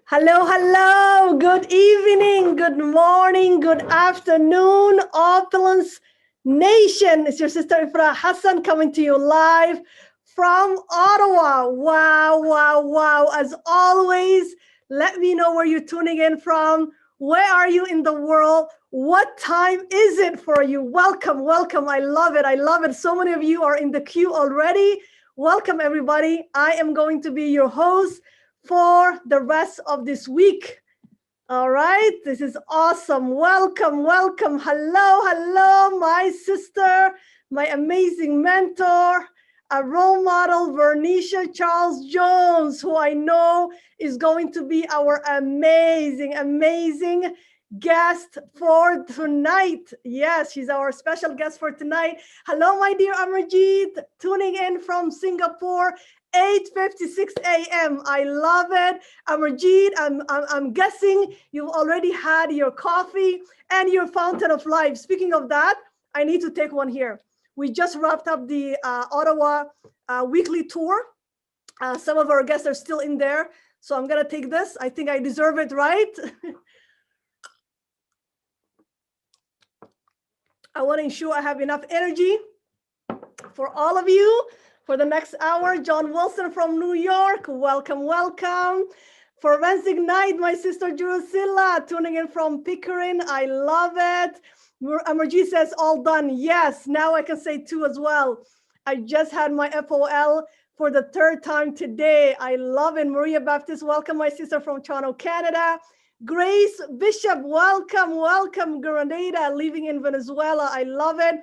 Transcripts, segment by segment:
Hello, hello. Good evening, good morning, good afternoon, Opulence Nation. It's your sister Ifra Hassan coming to you live from Ottawa. Wow, wow, wow. As always, let me know where you're tuning in from. Where are you in the world? What time is it for you? Welcome, welcome. I love it. I love it. So many of you are in the queue already. Welcome, everybody. I am going to be your host for the rest of this week. All right, this is awesome. Welcome, welcome. Hello, hello, my sister, my amazing mentor, a role model, Vernicia Charles Jones, who I know is going to be our amazing guest for tonight. Yes, she's our special guest for tonight. Hello, my dear Amarjeet, tuning in from Singapore. 8:56 a.m. I love it. Amarjeet, I'm guessing you've already had your coffee and your fountain of life. Speaking of that, I need to take one here. We just wrapped up the Ottawa weekly tour. Some of our guests are still in there. So I'm going to take this. I think I deserve it, right? I want to ensure I have enough energy for all of you for the next hour. John Wilson from New York, welcome, welcome. Forensic Night, my sister Drusilla, tuning in from Pickering. I love it. Amarjeet says, all done. Yes, now I can say two as well. I just had my FOL for the third time today. I love it. Maria Baptist, welcome, my sister from Toronto, Canada. Grace Bishop, welcome, welcome. Grenada, living in Venezuela. I love it.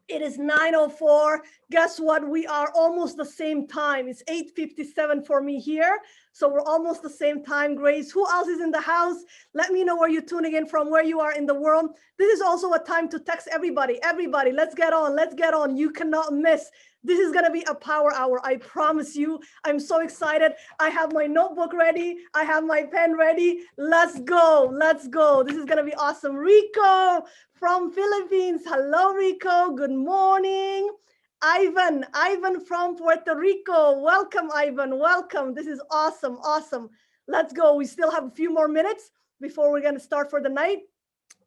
It is 9:04. Guess what? We are almost the same time. It's 8:57 for me here. So we're almost the same time, Grace. Who else is in the house? Let me know where you're tuning in from, where you are in the world. This is also a time to text everybody. Everybody, let's get on. Let's get on. You cannot miss. This is going to be a power hour. I promise you. I'm so excited. I have my notebook ready. I have my pen ready. Let's go. Let's go. This is going to be awesome. Rico from Philippines. Hello, Rico. Good morning. Ivan from Puerto Rico. Welcome, Ivan. Welcome. This is awesome. Awesome. Let's go. We still have a few more minutes before we're going to start for the night.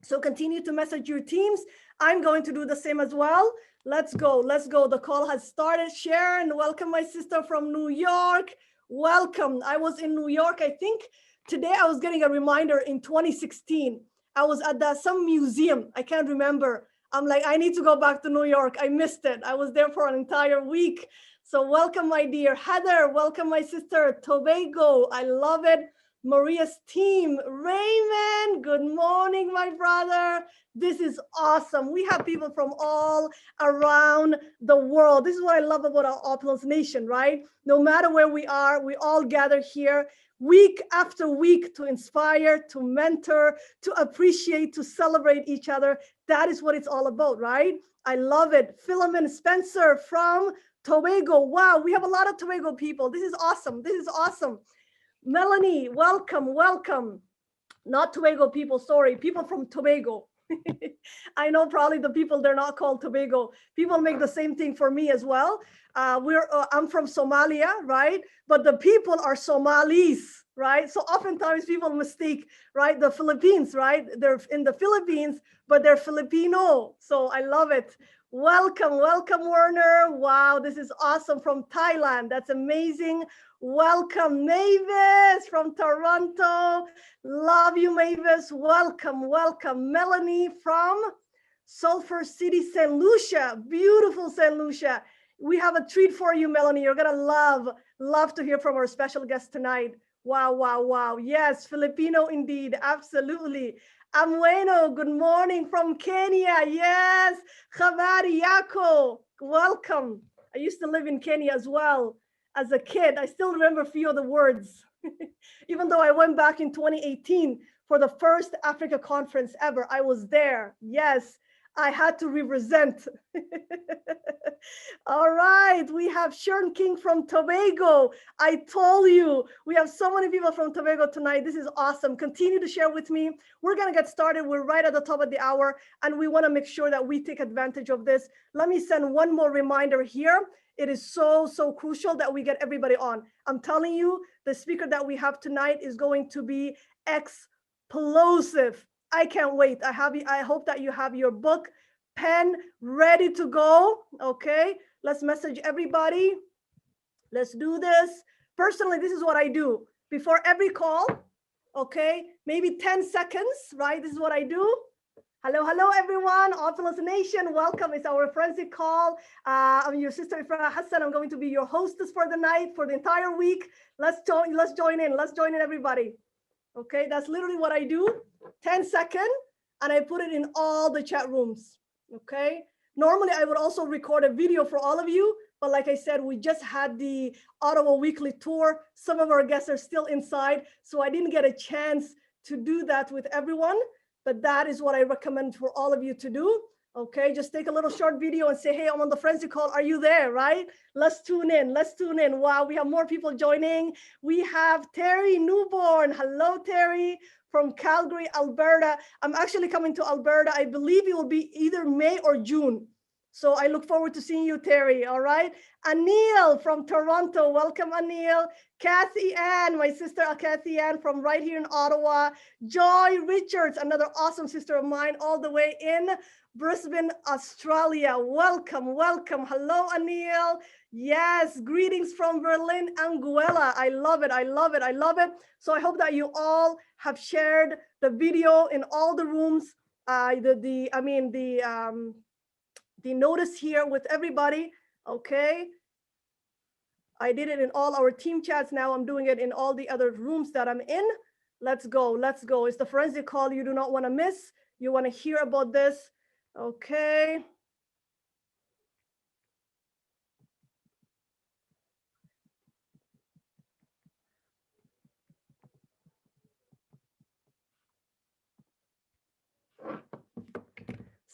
So continue to message your teams. I'm going to do the same as well. Let's go. Let's go. The call has started. Sharon, welcome, my sister from New York. Welcome. I was in New York, I think today I was getting a reminder in 2016. I was at some museum. I can't remember. I'm like, I need to go back to New York. I missed it. I was there for an entire week. So welcome, my dear Heather. Welcome, my sister Tobago. I love it. Maria's team. Raymond, good morning, my brother. This is awesome. We have people from all around the world. This is what I love about our Opulence Nation, right? No matter where we are, we all gather here week after week to inspire, to mentor, to appreciate, to celebrate each other. That is what it's all about, right? I love it. Philemon Spencer from Tobago. Wow, we have a lot of Tobago people. This is awesome. This is awesome. Melanie, welcome, welcome. Not Tobago people, sorry, people from Tobago. I know probably the people, they're not called Tobago. People make the same thing for me as well. I'm from Somalia, right? But the people are Somalis, right? So oftentimes people mistake, right? The Philippines, right? They're in the Philippines, but they're Filipino. So I love it. Welcome, welcome, Werner. Wow, this is awesome from Thailand. That's amazing. Welcome, Mavis from Toronto. Love you, Mavis. Welcome, welcome. Melanie from Sulphur City, St. Lucia. Beautiful St. Lucia. We have a treat for you, Melanie. You're going to love to hear from our special guest tonight. Wow, wow, wow. Yes, Filipino indeed. Absolutely. Amueno, good morning from Kenya. Yes. Khabari Yako, welcome. I used to live in Kenya as well. As a kid, I still remember a few of the words, even though I went back in 2018 for the first Africa conference ever. I was there. Yes, I had to represent. All right, we have Sharon King from Tobago. I told you, we have so many people from Tobago tonight. This is awesome. Continue to share with me. We're going to get started. We're right at the top of the hour, and we want to make sure that we take advantage of this. Let me send one more reminder here. It is so, so crucial that we get everybody on. I'm telling you, the speaker that we have tonight is going to be explosive. I can't wait. I hope that you have your book, pen ready to go. Okay, let's message everybody. Let's do this. Personally, this is what I do before every call. Okay, maybe 10 seconds, right? This is what I do. Hello, hello, everyone. Opulence Nation, welcome. It's our forensic call. I'm your sister Ifrah Hassan. I'm going to be your hostess for the night, for the entire week. Let's join in. Let's join in, everybody. Okay, that's literally what I do. 10 seconds, and I put it in all the chat rooms. Okay. Normally, I would also record a video for all of you, but like I said, we just had the Ottawa Weekly Tour. Some of our guests are still inside, so I didn't get a chance to do that with everyone. But that is what I recommend for all of you to do. Okay, just take a little short video and say, hey, I'm on the forensic call. Are you there, right? Let's tune in. Let's tune in. Wow, we have more people joining. We have Terry Newborn. Hello, Terry, from Calgary, Alberta. I'm actually coming to Alberta. I believe it will be either May or June. So I look forward to seeing you, Terry, all right? Anil from Toronto, welcome, Anil. Kathy Ann, my sister Kathy Ann from right here in Ottawa. Joy Richards, another awesome sister of mine, all the way in Brisbane, Australia. Welcome, welcome. Hello, Anil. Yes, greetings from Berlin, Anguilla. I love it, I love it, I love it. So I hope that you all have shared the video in all the rooms. The notice here with everybody, okay? I did it in all our team chats. Now I'm doing it in all the other rooms that I'm in. Let's go, let's go. It's the forensic call you do not want to miss. You want to hear about this, okay?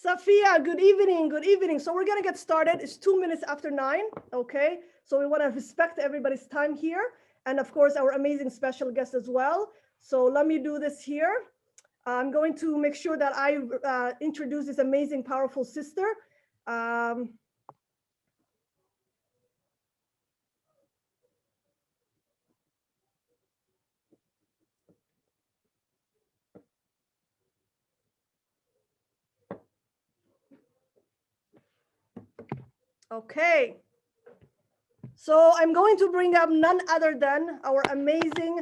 Safia, good evening, good evening. So we're gonna get started. It's 2 minutes after 9, okay? So we wanna respect everybody's time here. And of course, our amazing special guest as well. So let me do this here. I'm going to make sure that I introduce this amazing, powerful sister. Okay. So I'm going to bring up none other than our amazing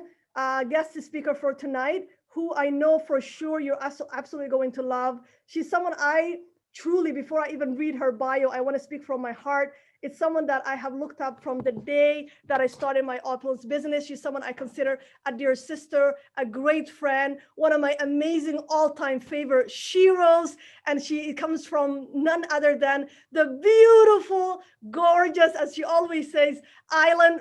guest speaker for tonight, who I know for sure you're absolutely going to love. She's someone I truly, before I even read her bio, I want to speak from my heart. It's someone that I have looked up from the day that I started my Opulence business. She's someone I consider a dear sister, a great friend, one of my amazing all-time favorite sheroes. And she comes from none other than the beautiful, gorgeous, as she always says,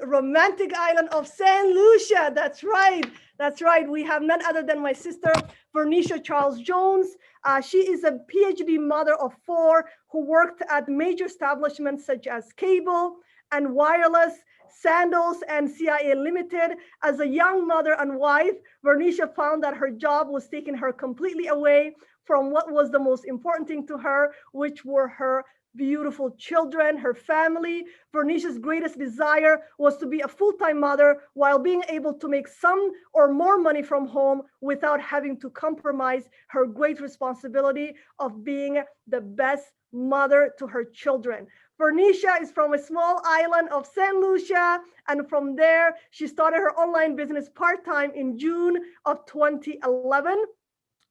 romantic island of St. Lucia. That's right. That's right. We have none other than my sister, Vernicia Charles Jones. She is a PhD mother of 4 who worked at major establishments such as Cable and Wireless, Sandals, and CIA Limited. As a young mother and wife, Vernicia found that her job was taking her completely away from what was the most important thing to her, which were her beautiful children, her family. Vernicia's greatest desire was to be a full-time mother while being able to make some or more money from home without having to compromise her great responsibility of being the best mother to her children. Vernicia is from a small island of St. Lucia, and from there, she started her online business part-time in June of 2011.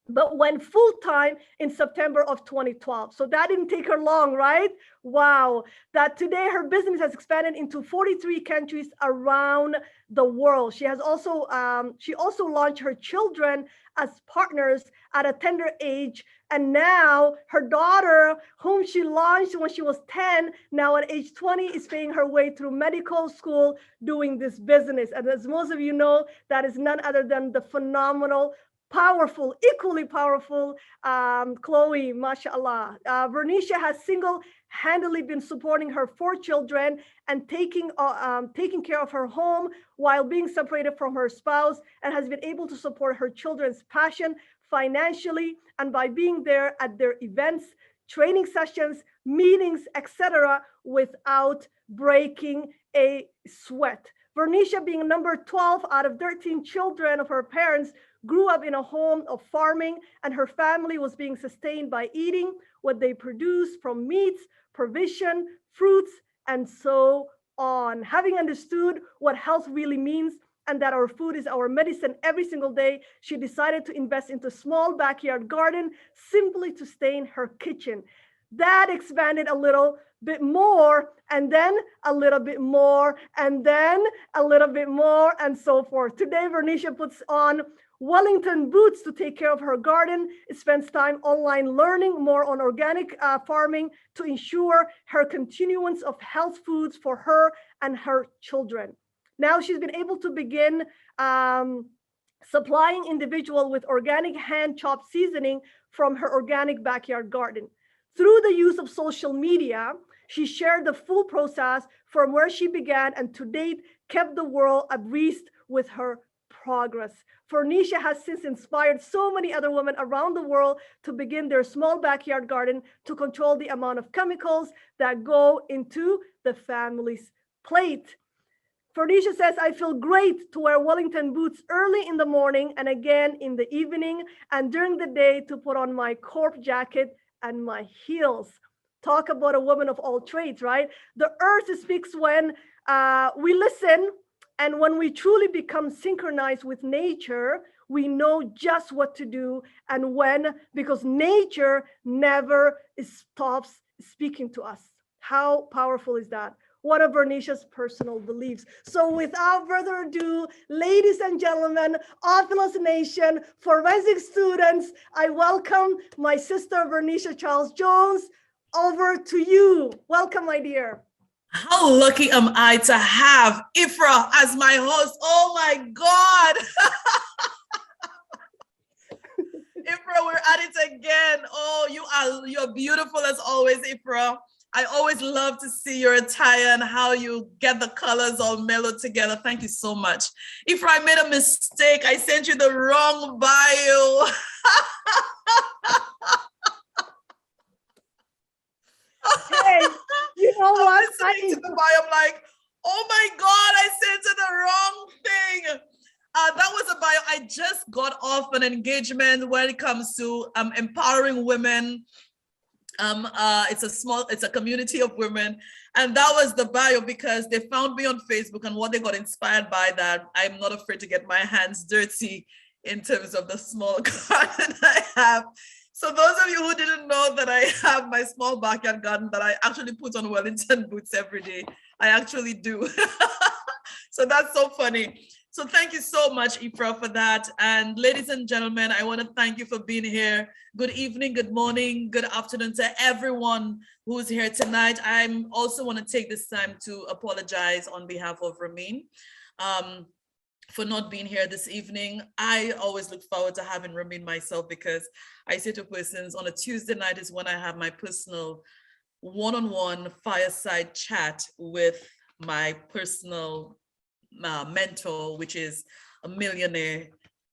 But went full-time in September of 2012. So that didn't take her long, right? Wow. That today her business has expanded into 43 countries around the world. She also launched her children as partners at a tender age. And now her daughter, whom she launched when she was 10, now at age 20, is paying her way through medical school doing this business. And as most of you know, that is none other than the phenomenal, powerful, equally powerful Chloe, mashallah. Vernicia has single-handedly been supporting her 4 children and taking care of her home while being separated from her spouse, and has been able to support her children's passion financially and by being there at their events, training sessions, meetings, etc., without breaking a sweat. Vernicia, being number 12 out of 13 children of her parents, grew up in a home of farming, and her family was being sustained by eating what they produced from meats, provision, fruits, and so on. Having understood what health really means and that our food is our medicine every single day, she decided to invest into a small backyard garden simply to stay in her kitchen. That expanded a little bit more, and then a little bit more, and then a little bit more, and so forth. Today, Vernicia puts on Wellington boots to take care of her garden. It spends time online learning more on organic farming to ensure her continuance of health foods for her and her children. Now she's been able to begin supplying individuals with organic hand-chopped seasoning from her organic backyard garden. Through the use of social media, she shared the full process from where she began and to date kept the world abreast with her progress. Vernicia has since inspired so many other women around the world to begin their small backyard garden to control the amount of chemicals that go into the family's plate. Vernicia says, I feel great to wear Wellington boots early in the morning and again in the evening and during the day to put on my corp jacket and my heels. Talk about a woman of all trades, right? The earth speaks when we listen, and when we truly become synchronized with nature, we know just what to do and when, because nature never stops speaking to us. How powerful is that? One of Vernicia's personal beliefs. So without further ado, ladies and gentlemen, Othlos Nation, forensic students, I welcome my sister, Vernicia Charles Jones. Over to you. Welcome, my dear. How lucky am I to have Ifrah as my host? Oh my God. Ifrah, we're at it again. Oh, you're beautiful as always, Ifrah. I always love to see your attire and how you get the colors all mellowed together. Thank you so much. Ifrah, I made a mistake. I sent you the wrong bio. Hey, you know what? I'm listening to the bio. I'm like, oh my God, I sent you the wrong thing. That was a bio. I just got off an engagement when it comes to empowering women. It's a community of women, and that was the bio because they found me on Facebook, and what they got inspired by that, I'm not afraid to get my hands dirty in terms of the small garden I have. So those of you who didn't know that I have my small backyard garden that I actually put on Wellington boots every day, I actually do. So that's so funny. So thank you so much, Ifrah, for that. And ladies and gentlemen, I want to thank you for being here. Good evening, good morning, good afternoon to everyone who's here tonight. I also want to take this time to apologize on behalf of Ramin for not being here this evening. I always look forward to having Ramin myself because I say to persons on a Tuesday night is when I have my personal one-on-one fireside chat with my personal mentor, which is a millionaire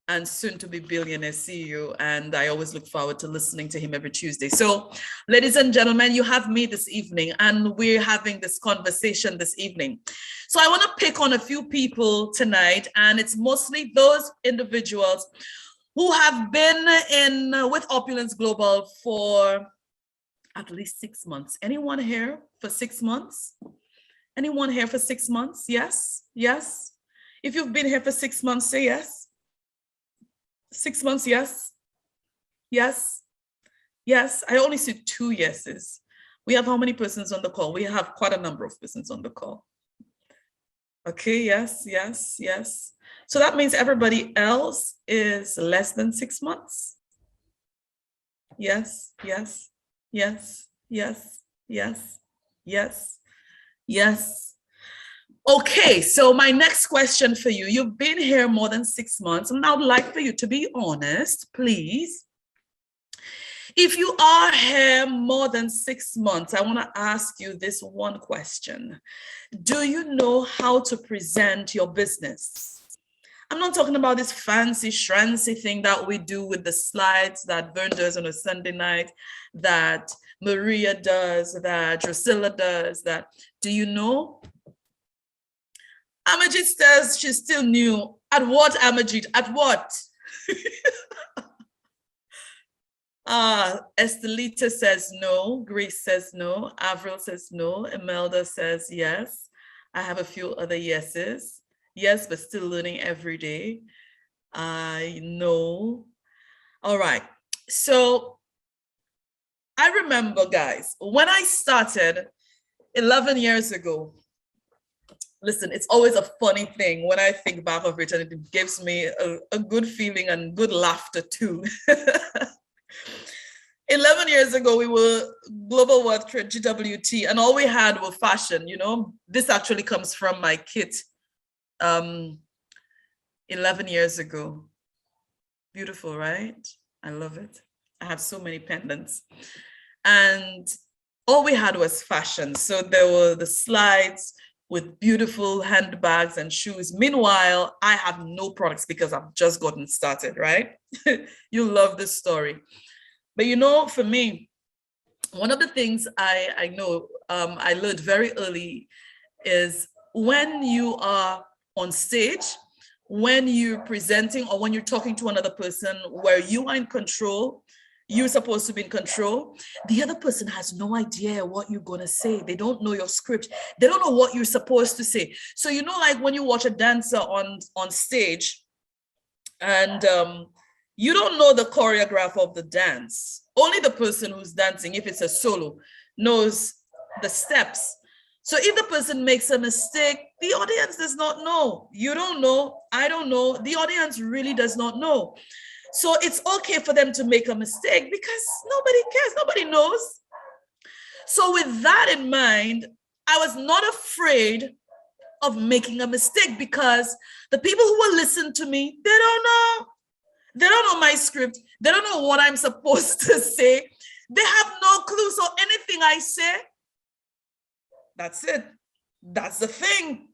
and soon to be billionaire CEO. And I always look forward to listening to him every Tuesday. So ladies and gentlemen, you have me this evening and we're having this conversation this evening. So I want to pick on a few people tonight, and it's mostly those individuals who have been with Opulence Global for at least 6 months. Anyone here for 6 months? Anyone here for 6 months? Yes, yes. If you've been here for 6 months, say yes. 6 months, yes. Yes, yes. I only see 2 yeses. We have how many persons on the call? We have quite a number of persons on the call. Okay, yes, yes, yes. So that means everybody else is less than 6 months. Yes, yes, yes, yes, yes, yes. Yes. Okay, so my next question for you, you've been here more than 6 months, and I would like for you to be honest, please. If you are here more than 6 months, I want to ask you this one question. Do you know how to present your business? I'm not talking about this fancy schmancy thing that we do with the slides that Vern does on a Sunday night, that Maria does that. Drusilla does that. Do you know? Amajit says she's still new. At what, Amajit? At what? Estelita says no. Grace says no. Avril says no. Imelda says yes. I have a few other yeses. Yes, but still learning every day. I know. All right. So I remember, guys, when I started 11 years ago, listen, it's always a funny thing when I think back of it, and it gives me a good feeling and good laughter too. 11 years ago, we were Global Wealth Trade, GWT, and all we had were fashion, you know. This actually comes from my kit 11 years ago. Beautiful, right? I love it. I have so many pendants. And all we had was fashion. So there were the slides with beautiful handbags and shoes. Meanwhile, I have no products because I've just gotten started, right? You love this story. But you know, for me, one of the things I know I learned very early is when you are on stage, when you're presenting or when you're talking to another person where you are in control, you're supposed to be in control, the other person has no idea what you're going to say. They don't know your script. They don't know what you're supposed to say. So, you know, like when you watch a dancer on stage and you don't know the choreograph of the dance. Only the person who's dancing, if it's a solo, knows the steps. So if the person makes a mistake, the audience does not know. You don't know. I don't know. The audience really does not know. So it's okay for them to make a mistake because nobody cares. Nobody knows. So with that in mind, I was not afraid of making a mistake because the people who will listen to me, they don't know. They don't know my script. They don't know what I'm supposed to say. They have no clue. So anything I say, that's it. That's the thing.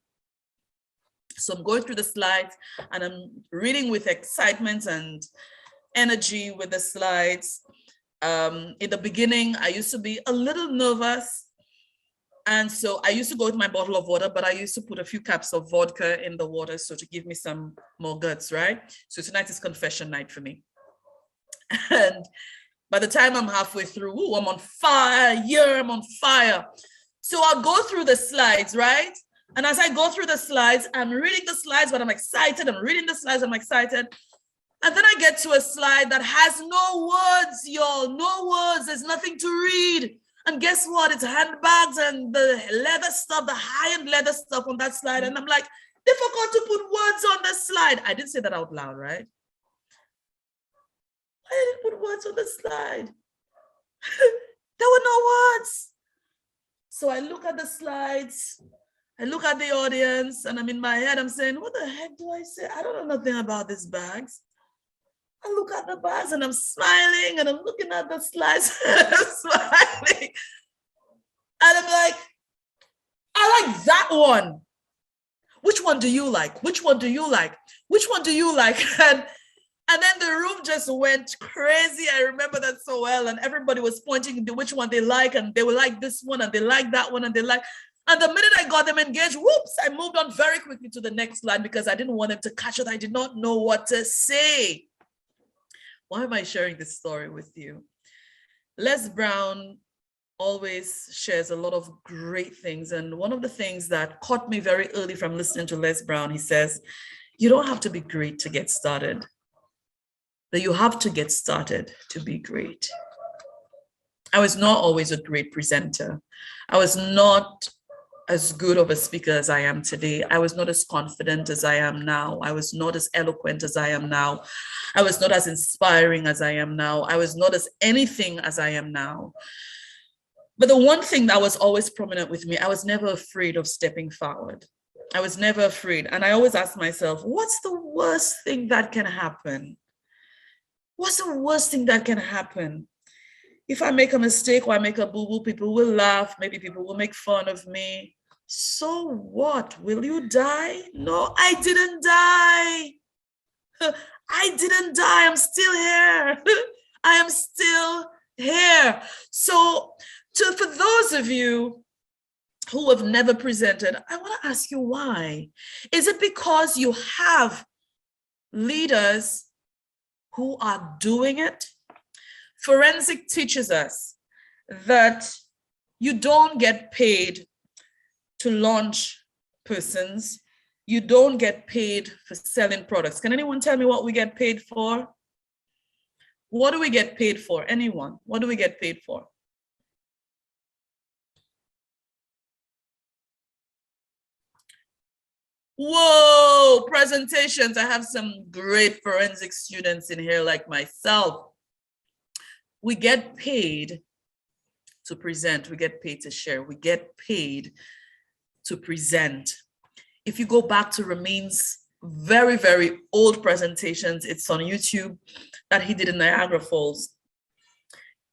So I'm going through the slides and I'm reading with excitement and energy with the slides. In the beginning, I used to be a little nervous. And so I used to go with my bottle of water, but I used to put a few caps of vodka in the water so to give me some more guts, right? So tonight is confession night for me. And by the time I'm halfway through, ooh, I'm on fire, I'm on fire. So I'll go through the slides, right? And as I go through the slides, I'm reading the slides, but I'm excited. I'm reading the slides, I'm excited. And then I get to a slide that has no words, y'all, no words. There's nothing to read. And guess what? It's handbags and the leather stuff, the high-end leather stuff on that slide. And I'm like, they forgot to put words on the slide. I didn't say that out loud, right? I didn't put words on the slide. There were no words. So I look at the slides, I look at the audience, and I'm in my head, I'm saying, what the heck do I say? I don't know nothing about these bags. I look at the bags and I'm smiling and I'm looking at the slides and I'm smiling. And I'm like, I like that one. Which one do you like? Which one do you like? Which one do you like? And then the room just went crazy. I remember that so well. And everybody was pointing to which one they like. And they were like this one and they like that one and they like. And the minute I got them engaged, whoops, I moved on very quickly to the next slide because I didn't want them to catch it. I did not know what to say. Why am I sharing this story with you? Les Brown always shares a lot of great things. And one of the things that caught me very early from listening to Les Brown, he says, you don't have to be great to get started. That you have to get started to be great. I was not always a great presenter. I was not as good of a speaker as I am today. I was not as confident as I am now. I was not as eloquent as I am now. I was not as inspiring as I am now. I was not as anything as I am now. But the one thing that was always prominent with me, I was never afraid of stepping forward. I was never afraid. And I always ask myself, what's the worst thing that can happen? What's the worst thing that can happen? If I make a mistake or I make a boo-boo, people will laugh. Maybe people will make fun of me. So what? Will you die? No, I didn't die. I didn't die. I'm still here. I am still here. So for those of you who have never presented, I want to ask you why. Is it because you have leaders who are doing it? Forensic teaches us that you don't get paid to launch persons. You don't get paid for selling products. Can anyone tell me what we get paid for? What do we get paid for? Anyone? What do we get paid for? Whoa, presentations. I have some great forensic students in here like myself. We get paid to present. We get paid to share. We get paid to present. If you go back to Ramin's very, very old presentations, it's on YouTube, that he did in Niagara Falls.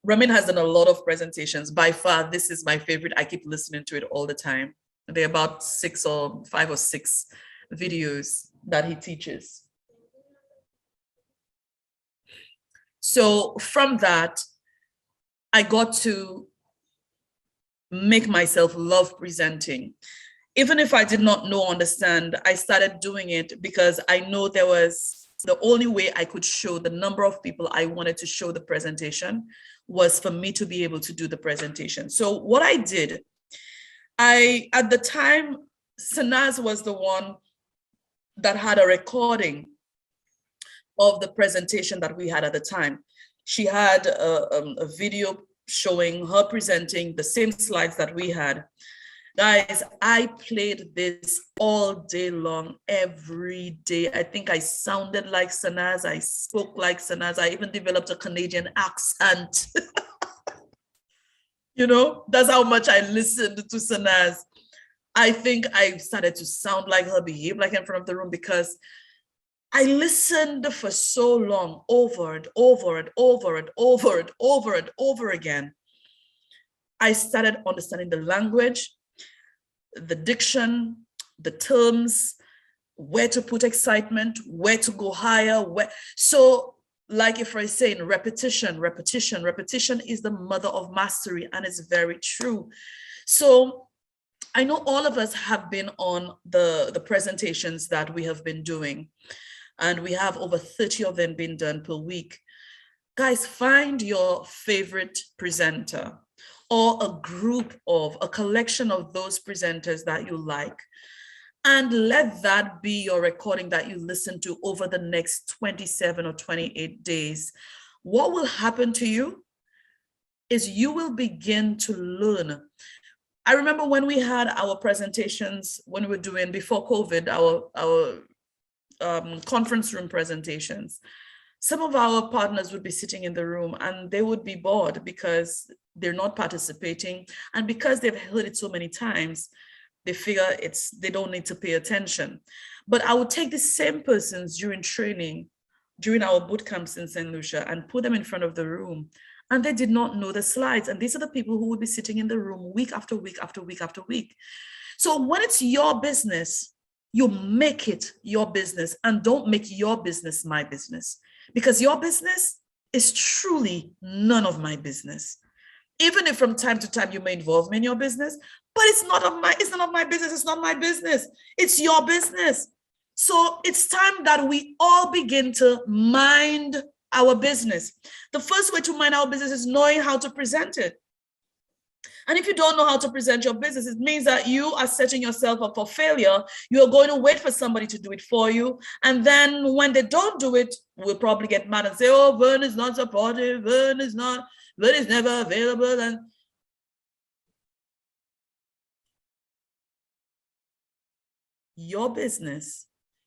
Ramin has done a lot of presentations. By far, this is my favorite. I keep listening to it all the time. There are about 5 or 6 videos that he teaches. So from that, I got to make myself love presenting. Even if I did not know, understand, I started doing it because I know there was the only way I could show the number of people I wanted to show the presentation was for me to be able to do the presentation. So what I did, at the time, Sanaz was the one that had a recording of the presentation that we had at the time. She had a video showing her presenting the same slides that we had. Guys, I played this all day long, every day. I think I sounded like Sanaz. I spoke like Sanaz. I even developed a Canadian accent. You know, that's how much I listened to Sanaz. I think I started to sound like her, behave like in front of the room, because I listened for so long, over and over and over and over and over and over again. I started understanding the language, the diction, the terms, where to put excitement, where to go higher. So like if I say in repetition is the mother of mastery, and it's very true. So I know all of us have been on the presentations that we have been doing, and we have over 30 of them being done per week. Guys, find your favorite presenter or a group of, a collection of those presenters that you like, and let that be your recording that you listen to over the next 27 or 28 days. What will happen to you is you will begin to learn. I remember when we had our presentations, when we were doing, before COVID, our conference room presentations, some of our partners would be sitting in the room and they would be bored because they're not participating. And because they've heard it so many times, they figure they don't need to pay attention. But I would take the same persons during training, during our boot camps in St. Lucia, and put them in front of the room. And they did not know the slides. And these are the people who would be sitting in the room week after week after week after week. So when it's your business, you make it your business, and don't make your business my business, because your business is truly none of my business. Even if from time to time you may involve me in your business, but it's none of my business. It's not my business. It's your business. So it's time that we all begin to mind our business. The first way to mind our business is knowing how to present it. And if you don't know how to present your business, it means that you are setting yourself up for failure. You're going to wait for somebody to do it for you. And then when they don't do it, we'll probably get mad and say, oh, Vern is not supportive. Vern is never available. And your business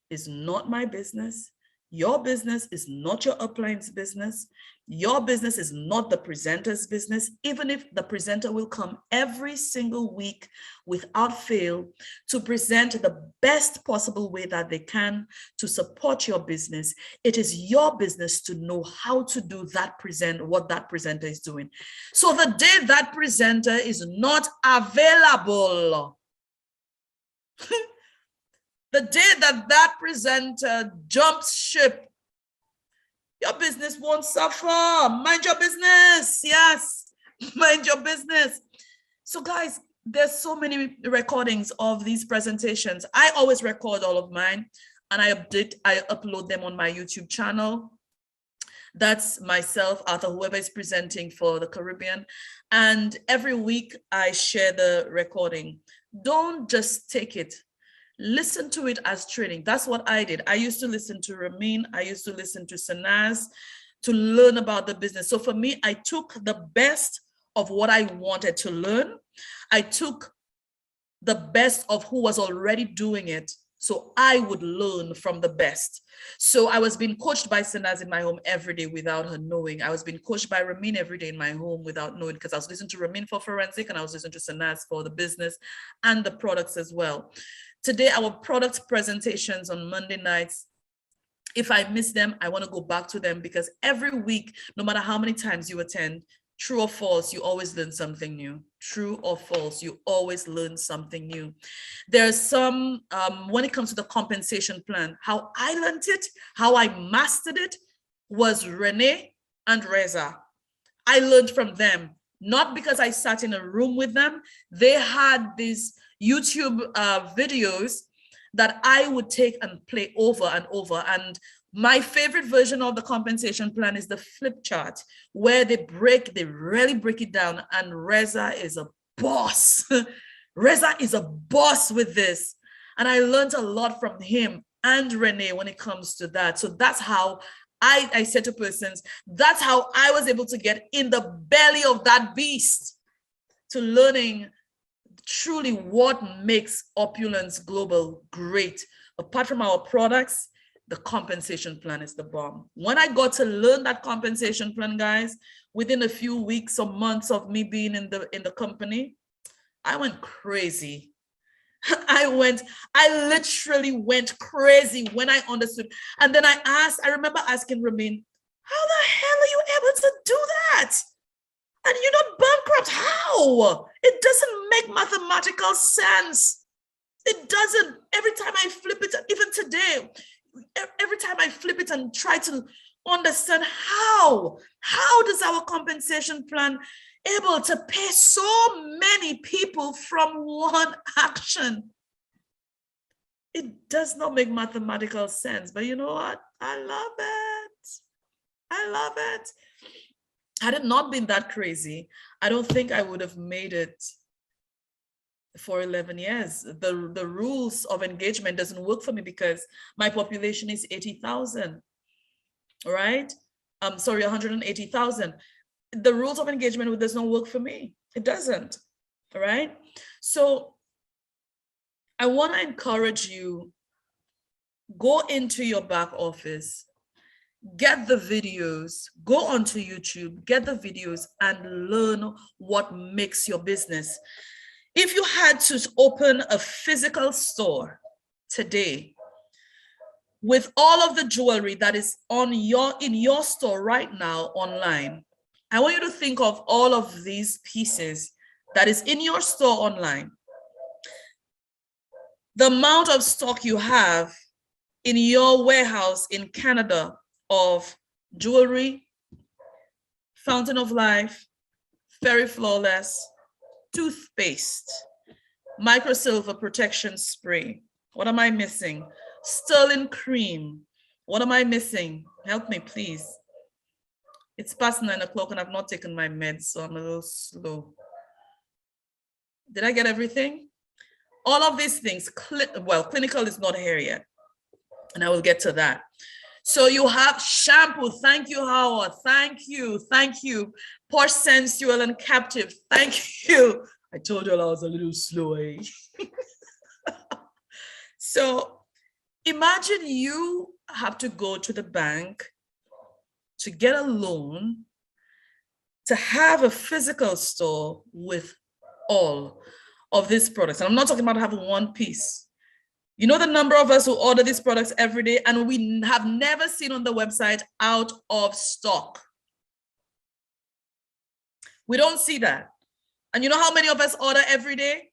is not my business. Your business is not your upline's business. Your business is not the presenter's business, even if the presenter will come every single week without fail to present the best possible way that they can to support your business. It is your business to know how to do what that presenter is doing. So the day that presenter is not available, the day that presenter jumps ship, your business won't suffer. Mind your business. Yes, mind your business. So guys, there's so many recordings of these presentations. I always record all of mine and I upload them on my YouTube channel. That's myself, Arthur, whoever is presenting for the Caribbean. And every week I share the recording. Don't just take it. Listen to it as training. That's what I did. I used to listen to Ramin. I used to listen to Sanaz to learn about the business. So for me, I took the best of what I wanted to learn. I took the best of who was already doing it, so I would learn from the best. So I was being coached by Sanaz in my home every day without her knowing. I was being coached by Ramin every day in my home without knowing, because I was listening to Ramin for forensic and I was listening to Sanaz for the business and the products as well. Today, our product presentations on Monday nights, if I miss them, I want to go back to them, because every week, no matter how many times you attend, true or false, you always learn something new. True or false, you always learn something new. There's some, when it comes to the compensation plan, how I learned it, how I mastered it was Renee and Reza. I learned from them, not because I sat in a room with them. They had these YouTube videos that I would take and play over and over. And my favorite version of the compensation plan is the flip chart, where they really break it down. And Reza is a boss. Reza is a boss with this. And I learned a lot from him and Renee when it comes to that. So that's how I said to persons, that's how I was able to get in the belly of that beast, to learning truly what makes Opulence Global great. Apart from our products, the compensation plan is the bomb. When I got to learn that compensation plan, guys, within a few weeks or months of me being in the company, I went crazy. I literally went crazy when I understood. And then I remember asking Ramin, how the hell are you able to do that? And you're not bankrupt, how? It doesn't make mathematical sense. It doesn't. Every time I flip it, even today, every time I flip it and try to understand how does our compensation plan able to pay so many people from one action? It does not make mathematical sense, but you know what? I love it. I love it. Had it not been that crazy, I don't think I would have made it for 11 years. The rules of engagement doesn't work for me because my population is 80,000, right? I'm sorry, 180,000. The rules of engagement does not work for me. It doesn't, right? So I want to encourage you, go into your back office, get the videos, go onto YouTube, get the videos and learn what makes your business. If you had to open a physical store today with all of the jewelry that is in your store right now online, I want you to think of all of these pieces that is in your store online. The amount of stock you have in your warehouse in Canada of jewelry, Fountain of Life, Fairy Flawless, toothpaste, microsilver protection spray. What am I missing? Sterling cream. What am I missing? Help me, please. It's past 9 o'clock and I've not taken my meds, so I'm a little slow. Did I get everything? All of these things, well, clinical is not here yet, and I will get to that. So you have shampoo. Thank you, Howard. Thank you. Thank you. Porsche Sensual and Captive. Thank you. I told you I was a little slow. Eh? So imagine you have to go to the bank to get a loan to have a physical store with all of these products. And I'm not talking about having one piece. You know the number of us who order these products every day and we have never seen on the website out of stock. We don't see that. And you know how many of us order every day?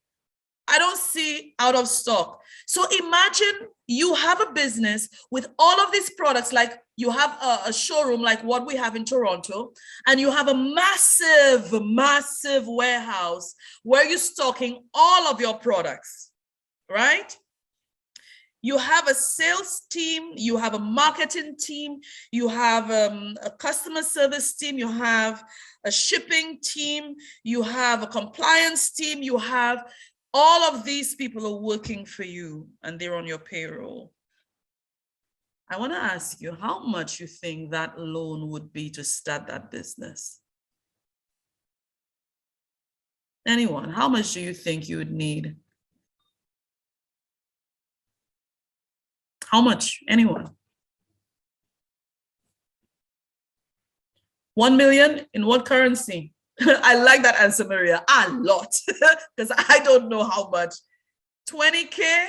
I don't see out of stock. So imagine you have a business with all of these products, like you have a showroom like what we have in Toronto, and you have a massive, massive warehouse where you're stocking all of your products, right? You have a sales team, you have a marketing team, you have a customer service team, you have a shipping team, you have a compliance team, you have all of these people are working for you and they're on your payroll. I want to ask you how much you think that loan would be to start that business? Anyone, how much do you think you would need? How much? Anyone? 1 million in what currency? I like that answer, Maria. A lot, because I don't know how much. 20K?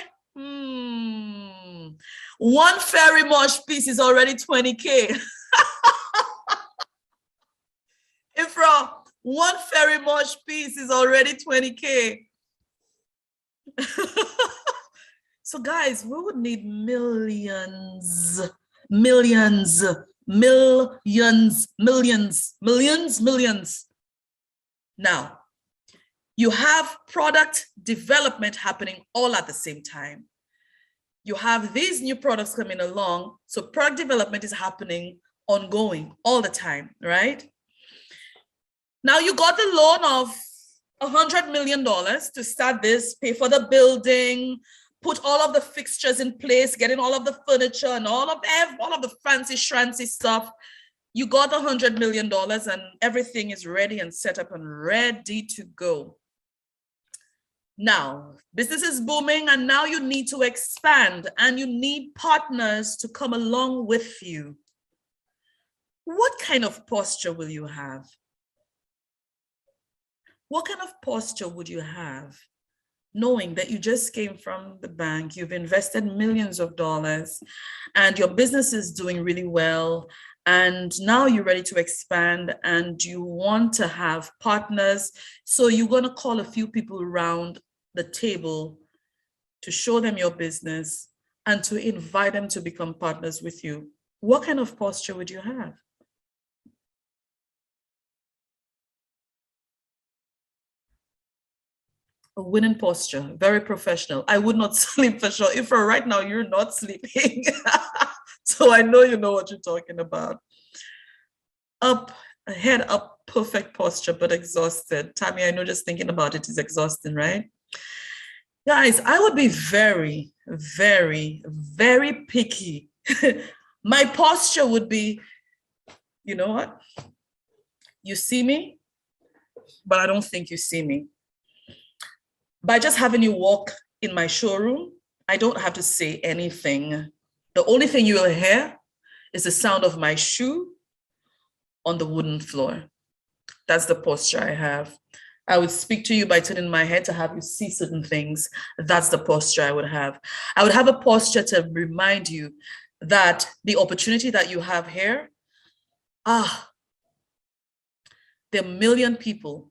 One Fairy Mosh piece is already 20K. Ifra, one Fairy Mosh piece is already 20K. So guys, we would need millions. Now, you have product development happening all at the same time. You have these new products coming along, so product development is happening ongoing all the time, right? Now you got the loan of $100 million to start this, pay for the building, put all of the fixtures in place, getting all of the furniture and all of the fancy schmancy stuff. You got $100 million and everything is ready and set up and ready to go. Now, business is booming and now you need to expand and you need partners to come along with you. What kind of posture will you have? What kind of posture would you have knowing that you just came from the bank, you've invested millions of dollars and your business is doing really well, and now you're ready to expand and you want to have partners, so you're going to call a few people around the table to show them your business and to invite them to become partners with you. What kind of posture would you have? A winning posture, very professional. I would not sleep for sure. If for right now you're not sleeping, so I know you know what you're talking about. Up, head up, perfect posture, but exhausted. Tammy, I know just thinking about it is exhausting, right? Guys, I would be very, very, very picky. My posture would be, you know what? You see me, but I don't think you see me. By just having you walk in my showroom, I don't have to say anything. The only thing you will hear is the sound of my shoe on the wooden floor. That's the posture I have. I would speak to you by turning my head to have you see certain things. That's the posture I would have. I would have a posture to remind you that the opportunity that you have here, there are a million people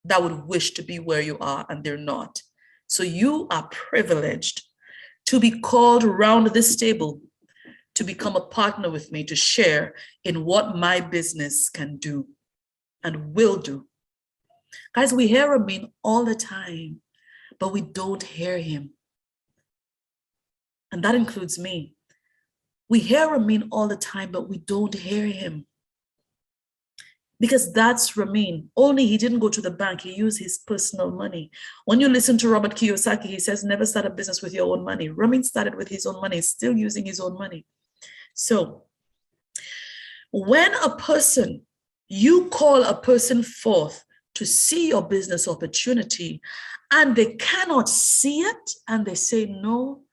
that would wish to be where you are and they're not. So you are privileged to be called around this table to become a partner with me, to share in what my business can do and will do. Guys, we hear Ramin all the time, but we don't hear him. And that includes me. We hear Ramin all the time, but we don't hear him. Because that's Ramin. Only he didn't go to the bank. He used his personal money. When you listen to Robert Kiyosaki, he says, never start a business with your own money. Ramin started with his own money, still using his own money. So when you call a person forth to see your business opportunity and they cannot see it and they say no,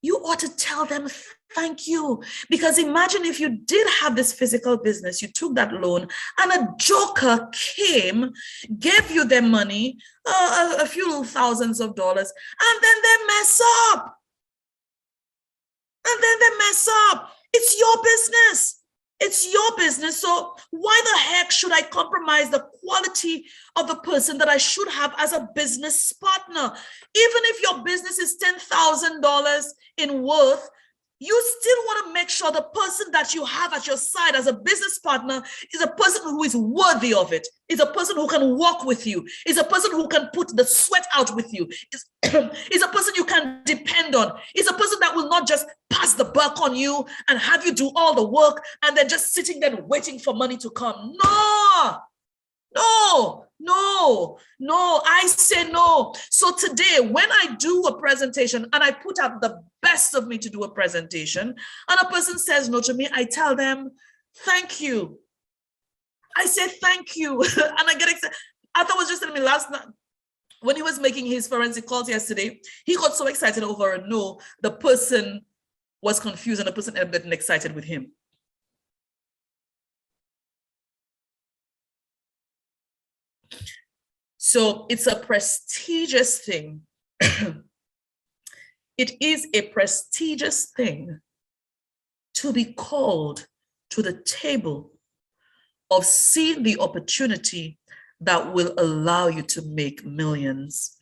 you ought to tell them thank you. Because imagine if you did have this physical business, you took that loan and a joker came, gave you their money, a few thousands of dollars, and then they mess up. It's your business. It's your business. So why the heck should I compromise the quality of the person that I should have as a business partner? Even if your business is $10,000 in worth, you still want to make sure the person that you have at your side as a business partner is a person who is worthy of it, is a person who can walk with you, is a person who can put the sweat out with you, is a person you can depend on, is a person that will not just pass the buck on you and have you do all the work and then just sitting there waiting for money to come. No. No, I say no. So today, when I do a presentation and I put out the best of me to do a presentation, and a person says no to me, I tell them, thank you. I say thank you. And I get excited. Arthur was just telling me last night, when he was making his forensic calls yesterday, he got so excited over a no, the person was confused and the person ended up getting excited with him. So it's a prestigious thing. It is a prestigious thing to be called to the table of seeing the opportunity that will allow you to make millions.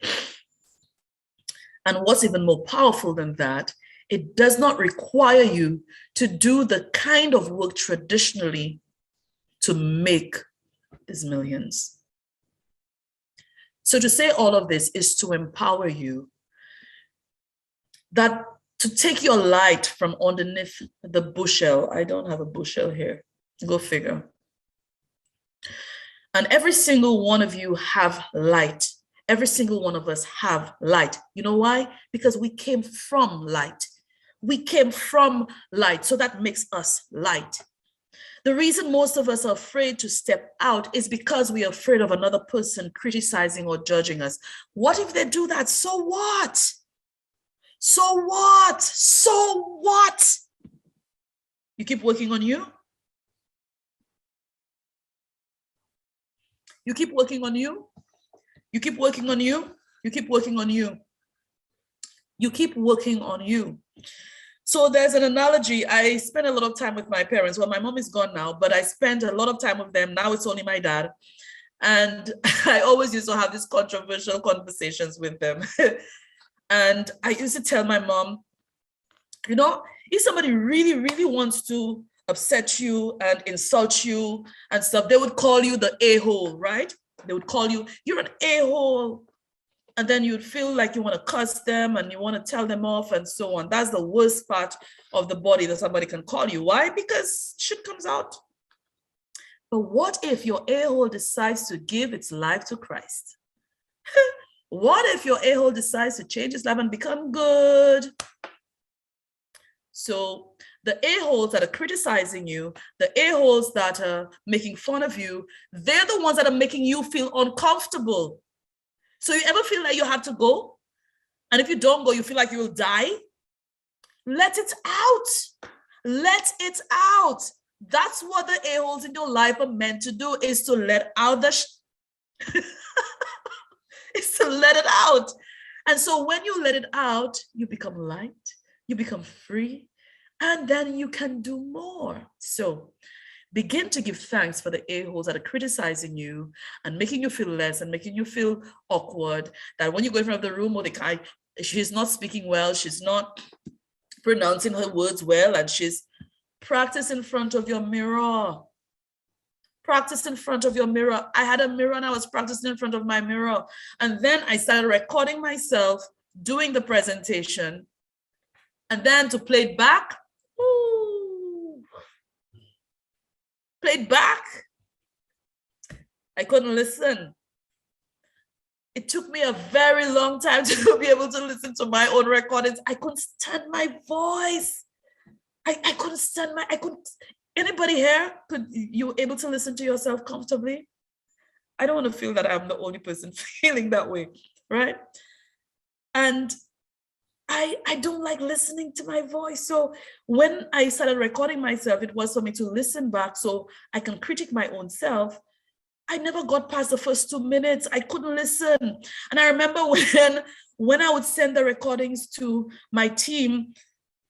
And what's even more powerful than that, it does not require you to do the kind of work traditionally to make these millions. So to say all of this is to empower you, that to take your light from underneath the bushel. I don't have a bushel here, go figure. And every single one of you have light. Every single one of us have light. You know why? Because we came from light. We came from light, so that makes us light. The reason most of us are afraid to step out is because we are afraid of another person criticizing or judging us. What if they do that? So what? So what? So what? You keep working on you. You keep working on you. You keep working on you. You keep working on you. You keep working on you. So there's an analogy. I spend a lot of time with my parents. Well, my mom is gone now, but I spend a lot of time with them. Now it's only my dad. And I always used to have these controversial conversations with them. And I used to tell my mom, you know, if somebody really, really wants to upset you and insult you and stuff, they would call you the a-hole, right? They would call you, you're an a-hole. And then you'd feel like you want to cuss them and you want to tell them off and so on. That's the worst part of the body that somebody can call you. Why? Because shit comes out. But what if your a-hole decides to give its life to Christ? What if your a-hole decides to change his life and become good? So the a-holes that are criticizing you, the a-holes that are making fun of you, they're the ones that are making you feel uncomfortable. So you ever feel like you have to go? And if you don't go, you feel like you will die? Let it out. Let it out. That's what the a-holes in your life are meant to do, is to let out the is to let it out. And so when you let it out, you become light, you become free, and then you can do more. So begin to give thanks for the a-holes that are criticizing you and making you feel less and making you feel awkward, that when you go in front of the room, or she's not speaking well, she's not pronouncing her words well, and she's practice in front of your mirror. Practice in front of your mirror. I had a mirror and I was practicing in front of my mirror. And then I started recording myself doing the presentation. And then to play it back, played back, I couldn't listen. It took me a very long time to be able to listen to my own recordings. I couldn't stand my voice. I couldn't stand anybody here, could you able to listen to yourself comfortably? I don't want to feel that I'm the only person feeling that way, right? And I don't like listening to my voice. So when I started recording myself, it was for me to listen back so I can critique my own self. I never got past the first 2 minutes. I couldn't listen. And I remember when I would send the recordings to my team,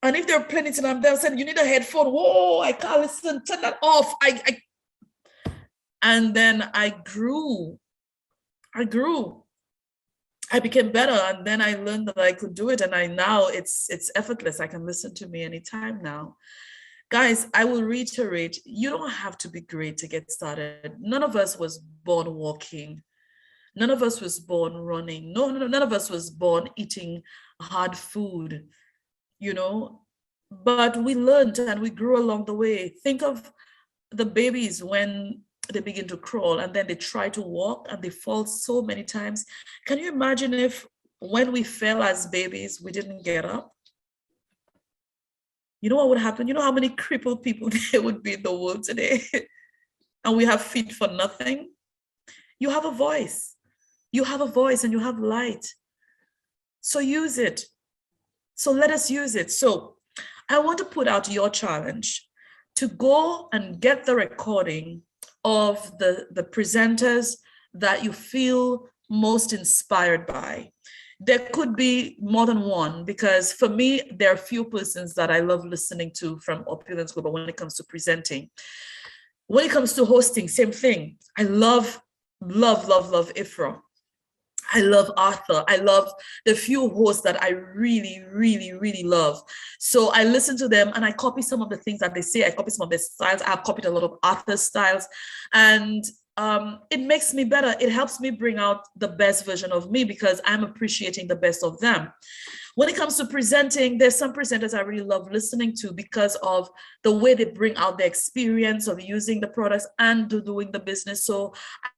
And if they're playing it and I'm there saying, you need a headphone, whoa, I can't listen, turn that off. And then I grew. I became better, and then I learned that I could do it, and now it's effortless. I can listen to me anytime now. Guys, I will reiterate, you don't have to be great to get started. None of us was born walking. None of us was born running. No, none of us was born eating hard food, you know, but we learned and we grew along the way. Think of the babies when they begin to crawl and then they try to walk and they fall so many times. Can you imagine if when we fell as babies, we didn't get up? You know what would happen? You know how many crippled people there would be in the world today? And we have feet for nothing? You have a voice. You have a voice and you have light. So use it. So let us use it. So I want to put out your challenge to go and get the recording of the presenters that you feel most inspired by. There could be more than one, because for me, there are few persons that I love listening to from Opulence Global when it comes to presenting. When it comes to hosting, same thing. I love Ifra. I love Arthur. I love the few hosts that I really love. So I listen to them and I copy some of the things that they say. I copy some of their styles. I've copied a lot of Arthur's styles, and it makes me better. It helps me bring out the best version of me because I'm appreciating the best of them. When it comes to presenting, there's some presenters I really love listening to because of the way they bring out the experience of using the products and doing the business. So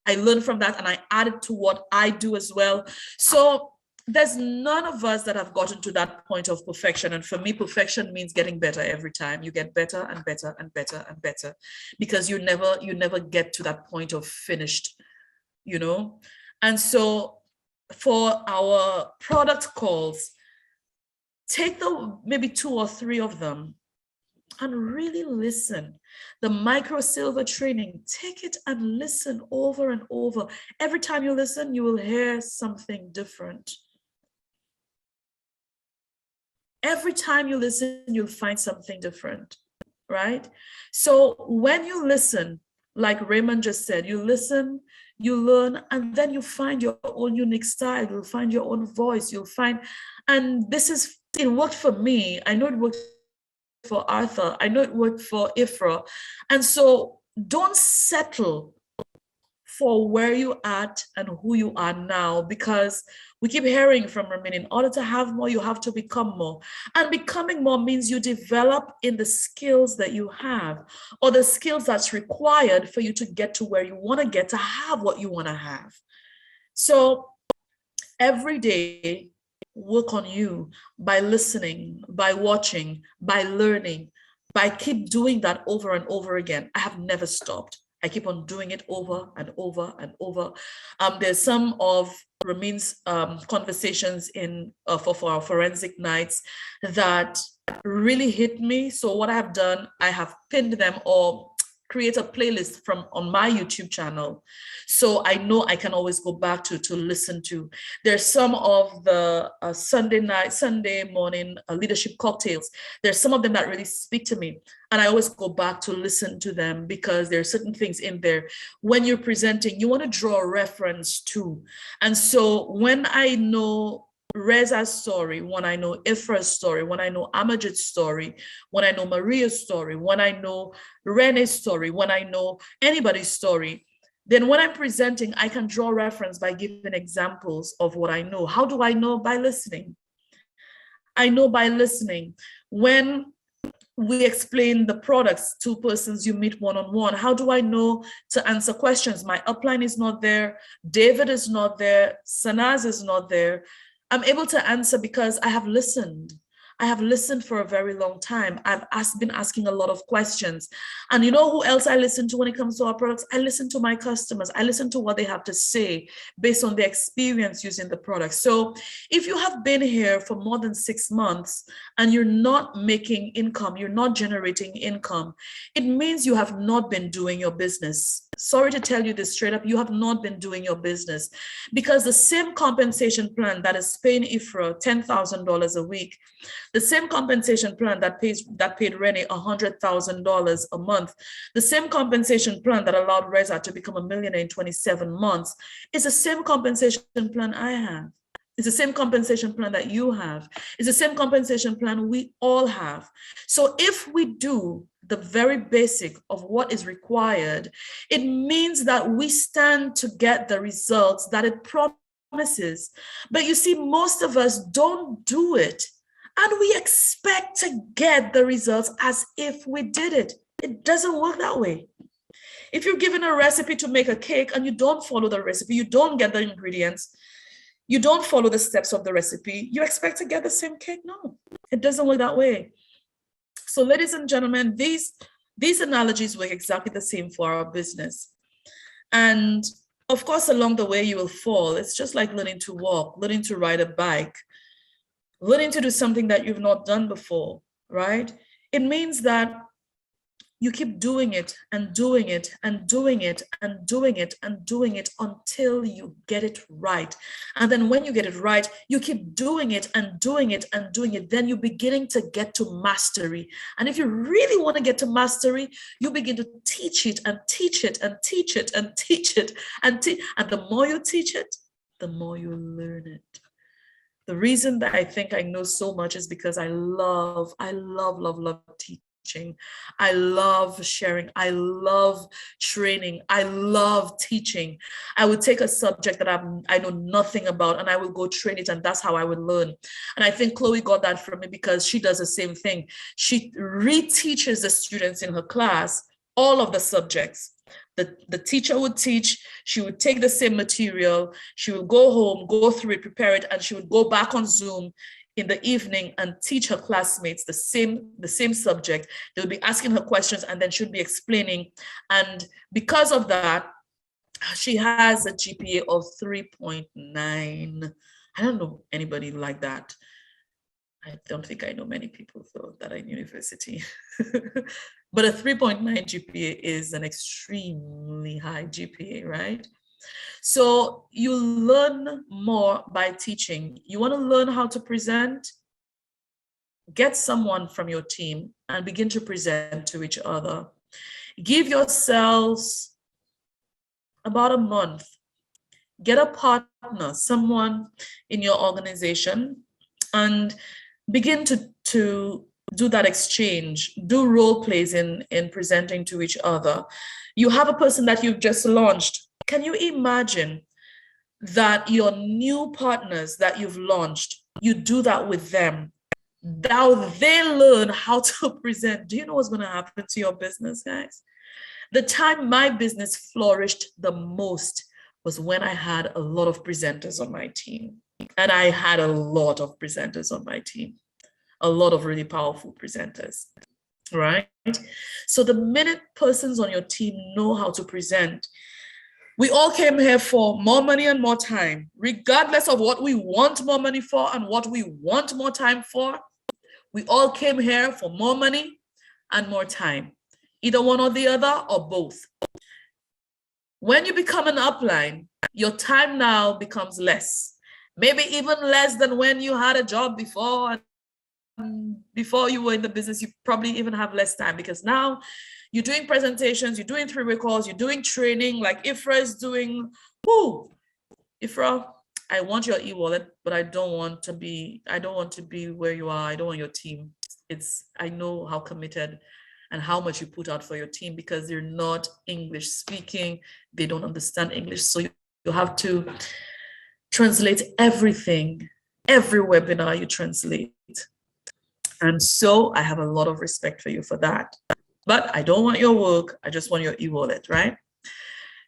I learn from that and I add it to what I do as well. So there's none of us that have gotten to that point of perfection. And for me, perfection means getting better every time. You get better and better and better and better, because you never get to that point of finished, you know? And so for our product calls, take maybe 2 or 3 of them and really listen. The micro silver training, take it and listen over and over. Every time you listen, you will hear something different. Every time you listen, you'll find something different, right? So when you listen, like Raymond just said, you listen, you learn, and then you find your own unique style. You'll find your own voice. You'll find, and it worked for me. I know it worked for Arthur. I know it worked for Ifra. And so don't settle for where you're at and who you are now, because we keep hearing from Ramin, in order to have more, you have to become more. And becoming more means you develop in the skills that you have, or the skills that's required for you to get to where you want to get, to have what you want to have. So every day, work on you by listening, by watching, by learning, by keep doing that over and over again. I have never stopped. I keep on doing it over and over and over. There's some of Ramin's conversations for our forensic nights that really hit me. So what I have done, I have pinned them or create a playlist on my YouTube channel, so I know I can always go back to listen to. There's some of the Sunday morning leadership cocktails. There's some of them that really speak to me, and I always go back to listen to them because there are certain things in there. When you're presenting, you want to draw a reference to, and so when I know Reza's story, when I know Ifra's story, when I know Amajid's story, when I know Maria's story, when I know Rene's story, when I know anybody's story, then when I'm presenting, I can draw reference by giving examples of what I know. How do I know? By listening. I know by listening. When we explain the products to persons you meet one-on-one, how do I know to answer questions? My upline is not there. David is not there. Sanaz is not there. I'm able to answer because I have listened. I have listened for a very long time. I've been asking a lot of questions. And you know who else I listen to when it comes to our products? I listen to my customers. I listen to what they have to say based on their experience using the product. So if you have been here for more than 6 months and you're not making income, you're not generating income, it means you have not been doing your business. Sorry to tell you this straight up, you have not been doing your business, because the same compensation plan that is paying Ifra $10,000 a week The same compensation plan that paid Renee $100,000 a month, the same compensation plan that allowed Reza to become a millionaire in 27 months is the same compensation plan I have. It's the same compensation plan that you have. It's the same compensation plan we all have. So if we do the very basic of what is required, it means that we stand to get the results that it promises. But you see, most of us don't do it. And we expect to get the results as if we did it. It doesn't work that way. If you're given a recipe to make a cake and you don't follow the recipe, you don't get the ingredients, you don't follow the steps of the recipe, you expect to get the same cake? No, it doesn't work that way. So ladies and gentlemen, these analogies work exactly the same for our business. And of course, along the way, you will fall. It's just like learning to walk, learning to ride a bike, learning to do something that you've not done before, right? It means that you keep doing it and doing it and doing it and doing it and doing it until you get it right. And then when you get it right, you keep doing it and doing it and doing it. Then you're beginning to get to mastery. And if you really want to get to mastery, you begin to teach it and teach it and teach it and teach it and teach. And the more you teach it, the more you learn it. The reason that I think I know so much is because I love teaching. I love sharing. I love training. I love teaching. I would take a subject that I know nothing about and I will go train it, and that's how I would learn. And I think Chloe got that from me because she does the same thing. She reteaches the students in her class all of the subjects. The teacher would teach, she would take the same material, she would go home, go through it, prepare it, and she would go back on Zoom in the evening and teach her classmates the same subject. They would be asking her questions and then she would be explaining. And because of that, she has a GPA of 3.9. I don't know anybody like that. I don't think I know many people though that are in university. But a 3.9 GPA is an extremely high GPA, right? So you learn more by teaching. You want to learn how to present? Get someone from your team and begin to present to each other. Give yourselves about a month. Get a partner, someone in your organization, and begin to do that exchange, do role plays in presenting to each other. You have a person that you've just launched. Can you imagine that your new partners that you've launched, you do that with them? Now they learn how to present. Do you know what's going to happen to your business, guys? The time my business flourished the most was when I had a lot of presenters on my team. And I had a lot of presenters on my team, a lot of really powerful presenters, right? So the minute persons on your team know how to present, we all came here for more money and more time, regardless of what we want more money for and what we want more time for. We all came here for more money and more time, either one or the other or both. When you become an upline, your time now becomes less, maybe even less than when you had a job before. And before you were in the business, you probably even have less time because now you're doing presentations, you're doing 3-way calls, you're doing training like Ifra is doing. Woo! Ifra, I want your e-wallet, but I don't want to be where you are. I don't want your team. I know how committed and how much you put out for your team because they're not English speaking. They don't understand English. So you have to translate everything, every webinar you translate. And so I have a lot of respect for you for that. But I don't want your work. I just want your e-wallet, right?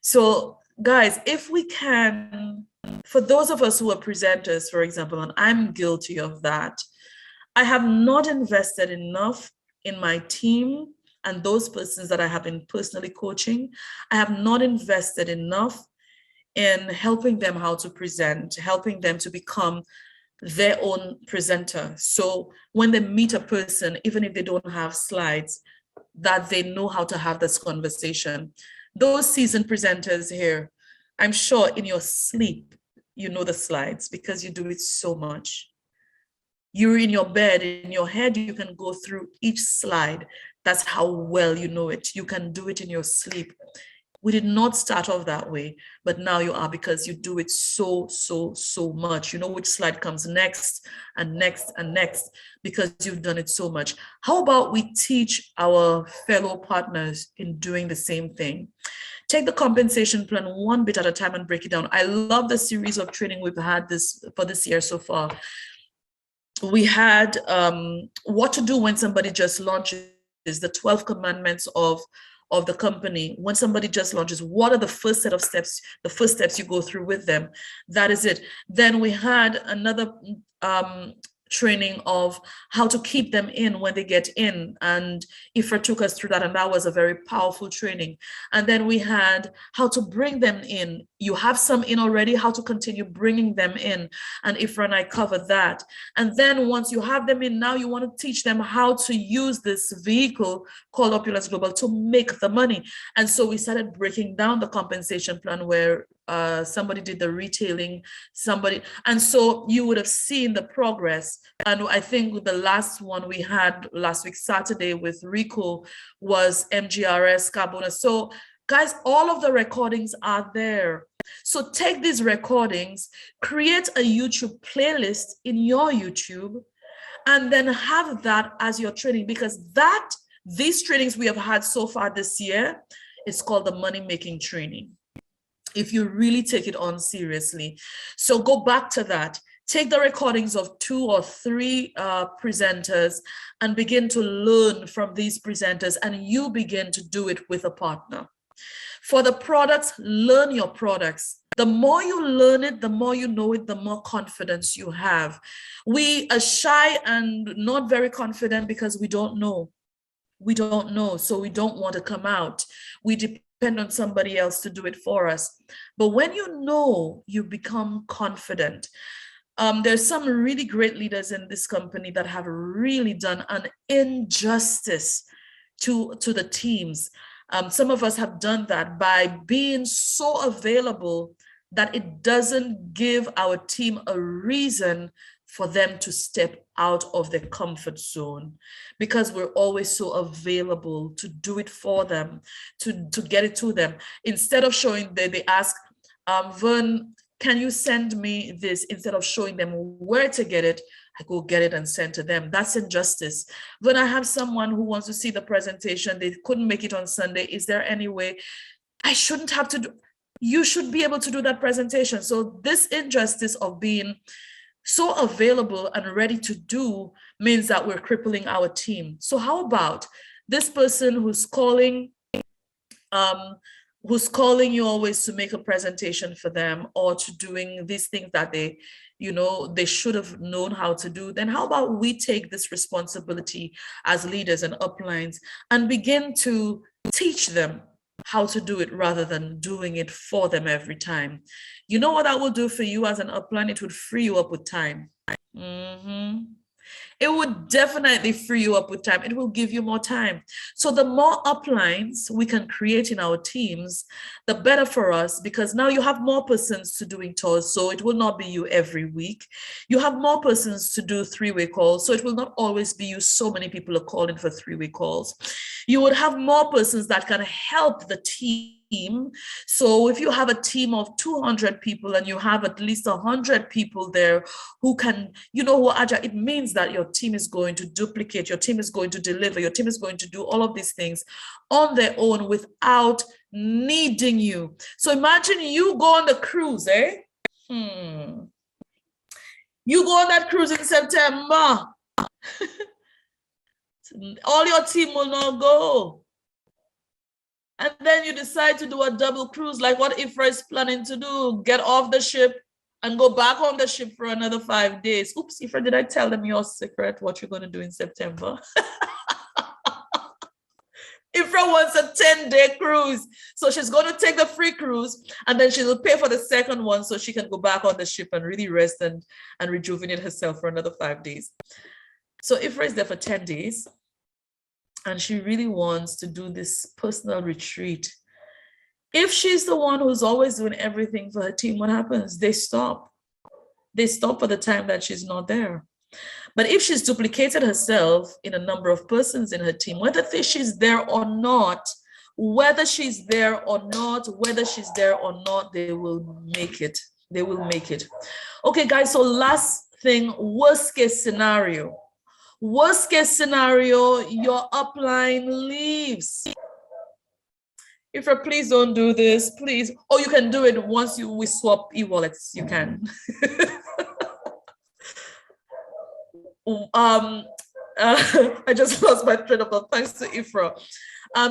So guys, if we can, for those of us who are presenters, for example, and I'm guilty of that, I have not invested enough in my team and those persons that I have been personally coaching. I have not invested enough in helping them how to present, helping them to become their own presenter. So when they meet a person, even if they don't have slides, that they know how to have this conversation. Those seasoned presenters here, I'm sure in your sleep, you know the slides because you do it so much. You're in your bed, in your head, you can go through each slide. That's how well you know it. You can do it in your sleep. We did not start off that way, but now you are, because you do it so much. You know which slide comes next and next and next, because you've done it so much. How about we teach our fellow partners in doing the same thing? Take the compensation plan one bit at a time and break it down. I love the series of training we've had for this year so far. We had what to do when somebody just launches, the 12 commandments of the company. When somebody just launches, what are the first set of steps, the first steps you go through with them? That is it. Then we had another training of how to keep them in when they get in, and Ifra took us through that, and that was a very powerful training. And then we had how to bring them in. You have some in already, how to continue bringing them in, and Ifra and I covered that. And then once you have them in, now you want to teach them how to use this vehicle called Opulence Global to make the money. And so we started breaking down the compensation plan, where somebody did the retailing, and so you would have seen the progress. And I think the last one we had last week, Saturday, with Rico was MGRS Carbona. So guys, all of the recordings are there. So take these recordings, create a YouTube playlist in your YouTube, and then have that as your training, because these trainings we have had so far this year is called the money making training, if you really take it on seriously. So go back to that. Take the recordings of 2 or 3 presenters and begin to learn from these presenters, and you begin to do it with a partner. For the products, learn your products. The more you learn it, the more you know it, the more confidence you have. We are shy and not very confident because we don't know. We don't know, so we don't want to come out. We depend on somebody else to do it for us. But when you know, you become confident. There's some really great leaders in this company that have really done an injustice to the teams. Some of us have done that by being so available that it doesn't give our team a reason for them to step out of their comfort zone, because we're always so available to do it for them, to get it to them. Instead of showing, they ask, Vern, can you send me this? Instead of showing them where to get it, I go get it and send to them. That's injustice. When I have someone who wants to see the presentation, they couldn't make it on Sunday, is there any way? I shouldn't have to do, you should be able to do that presentation. So this injustice of being so available and ready to do means that we're crippling our team. So how about this person who's calling you always to make a presentation for them, or to doing these things that they should have known how to do? Then how about we take this responsibility as leaders and uplines and begin to teach them how to do it rather than doing it for them every time? You know what that will do for you as an upline? It would free you up with time. It would definitely free you up with time. It will give you more time. So the more uplines we can create in our teams, the better for us, because now you have more persons to doing tours. So it will not be you every week. You have more persons to do 3-way calls. So it will not always be you. So many people are calling for 3-way calls. You would have more persons that can help the team. So if you have a team of 200 people and you have at least 100 people there who can, who are agile, it means that your team is going to duplicate, your team is going to deliver, your team is going to do all of these things on their own without needing you. So imagine you go on the cruise, You go on that cruise in September. All your team will not go. And then you decide to do a double cruise, like what Ifra is planning to do, get off the ship and go back on the ship for another 5 days. Oops, Ifra, did I tell them your secret, what you're going to do in September? Ifra wants a 10-day cruise. So she's going to take the free cruise, and then she will pay for the second one so she can go back on the ship and really rest and rejuvenate herself for another 5 days. So Ifra is there for 10 days. And she really wants to do this personal retreat. If she's the one who's always doing everything for her team, what happens? They stop. They stop for the time that she's not there. But if she's duplicated herself in a number of persons in her team, whether she's there or not, whether she's there or not, they will make it. They will make it. Okay, guys, so last thing, worst case scenario. Worst case scenario, your upline leaves. Ifra, please don't do this, please. Or you can do it once we swap e-wallets, you can. I just lost my train of thought, thanks to Ifra.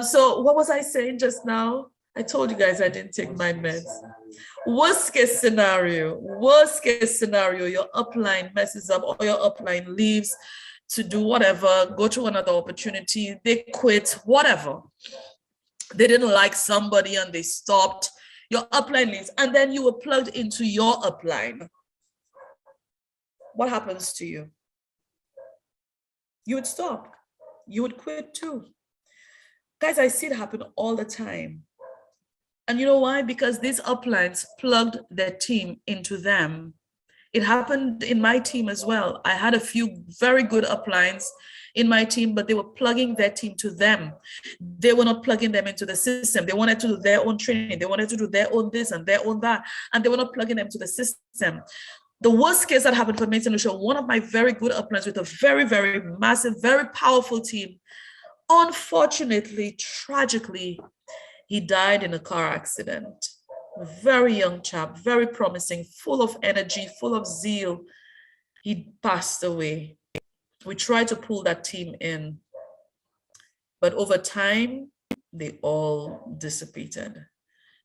So what was I saying just now? I told you guys I didn't take my meds. Worst case scenario, your upline messes up or your upline leaves to do whatever, go to another opportunity, they quit, whatever. They didn't like somebody and they stopped, your upline leaves, and then you were plugged into your upline. What happens to you? You would stop. You would quit too. Guys, I see it happen all the time. And you know why? Because these uplines plugged their team into them. It happened in my team as well. I had a few very good uplines in my team, but they were plugging their team to them. They were not plugging them into the system. They wanted to do their own training. They wanted to do their own this and their own that, and they were not plugging them to the system. The worst case that happened for me, one of my very good uplines with a very, very massive, very powerful team, unfortunately, tragically, he died in a car accident. A very young chap, very promising, full of energy, full of zeal. He passed away. We tried to pull that team in, but over time, they all dissipated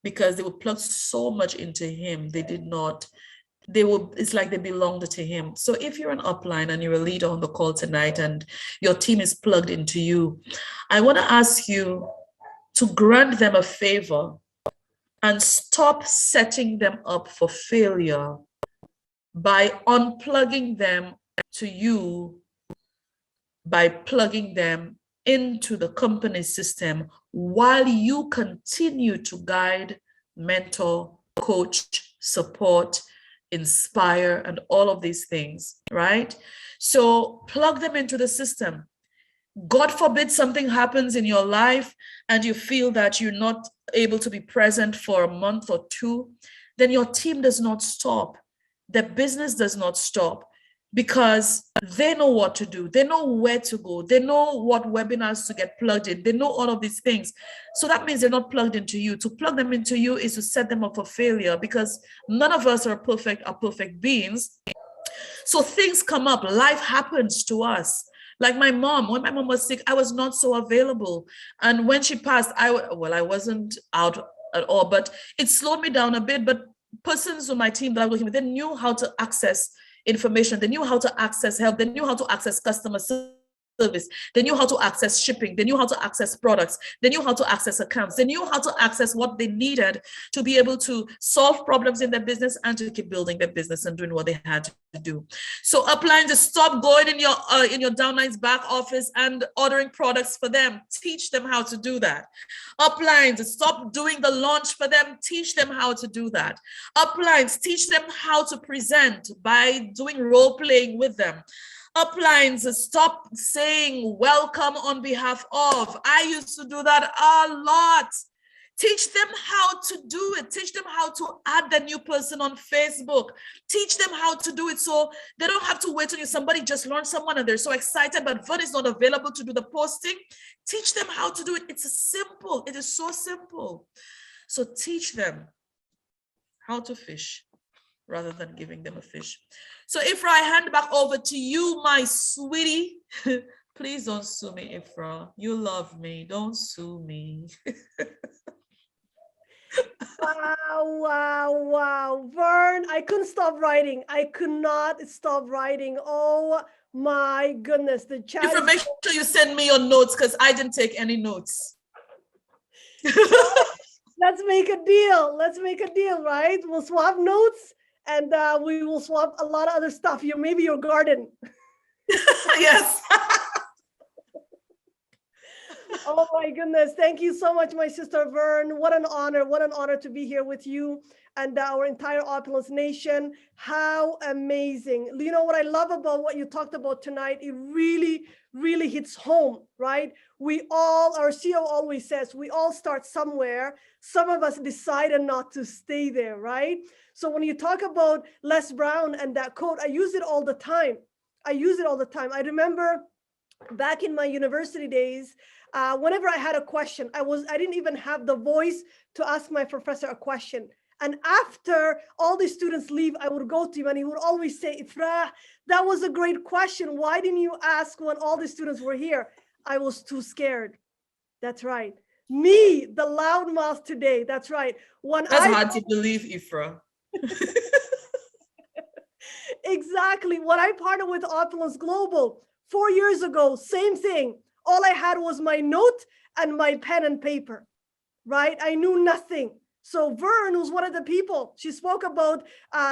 because they were plugged so much into him. It's like they belonged to him. So if you're an upline and you're a leader on the call tonight and your team is plugged into you, I want to ask you to grant them a favor and stop setting them up for failure by unplugging them to you, by plugging them into the company system while you continue to guide, mentor, coach, support, inspire, and all of these things, right? So plug them into the system. God forbid something happens in your life and you feel that you're not able to be present for a month or two, then your team does not stop. Their business does not stop because they know what to do. They know where to go. They know what webinars to get plugged in. They know all of these things. So that means they're not plugged into you. To plug them into you is to set them up for failure because none of us are perfect beings. So things come up. Life happens to us. Like my mom, when my mom was sick, I was not so available. And when she passed, I wasn't out at all, but it slowed me down a bit. But persons on my team that I was working with, they knew how to access information. They knew how to access help. They knew how to access customer service. They knew how to access shipping. They knew how to access products. They knew how to access accounts. They knew how to access what they needed to be able to solve problems in their business and to keep building their business and doing what they had to do. So uplines, just stop going in your downline's back office and ordering products for them. Teach them how to do that. Uplines, stop doing the launch for them. Teach them how to do that. Uplines, teach them how to present by doing role playing with them. Uplines, stop saying welcome on behalf of. I used to do that a lot. Teach them how to do it. Teach them how to add the new person on Facebook. Teach them how to do it so they don't have to wait until somebody just launched someone and they're so excited, but Vern is not available to do the posting. Teach them how to do it. It's simple. It is so simple. So teach them how to fish rather than giving them a fish. So Ifra, I hand back over to you, my sweetie. Please don't sue me, Ifra. You love me. Don't sue me. Wow. Vern, I couldn't stop writing. I could not stop writing. Oh my goodness. The chat. Ifra, make sure you send me your notes because I didn't take any notes. Let's make a deal. Let's make a deal, right? We'll swap notes and we will swap a lot of other stuff. Maybe your garden. Yes. Oh my goodness. Thank you so much, my sister Vern. What an honor. What an honor to be here with you and our entire Opulence Nation. How amazing. You know what I love about what you talked about tonight? It really, really hits home, right? Our CEO always says, we all start somewhere. Some of us decided not to stay there, right? So when you talk about Les Brown and that quote, I use it all the time. I remember back in my university days, whenever I had a question, I didn't even have the voice to ask my professor a question. And after all the students leave, I would go to him and he would always say, Ifrah, that was a great question. Why didn't you ask when all the students were here? I was too scared. That's right. Me, the loudmouth today. That's right. That's hard to believe, Ifrah. Exactly. When I partnered with Opulence Global 4 years ago, same thing. All I had was my note and my pen and paper, right? I knew nothing. So Vern, who's one of the people, she spoke about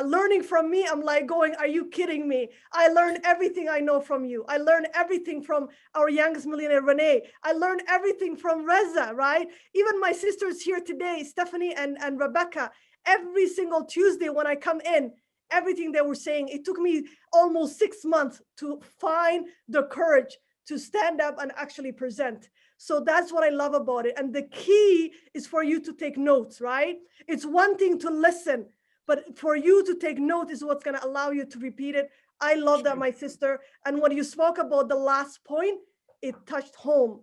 learning from me. I'm like going, are you kidding me? I learned everything I know from you. I learned everything from our youngest millionaire, Renee. I learned everything from Reza, right? Even my sisters here today, Stephanie and Rebecca, every single Tuesday when I come in, everything they were saying, it took me almost 6 months to find the courage to stand up and actually present. So that's what I love about it. And the key is for you to take notes, right? It's one thing to listen, but for you to take note is what's going to allow you to repeat it. I love that, my sister. And when you spoke about the last point, it touched home.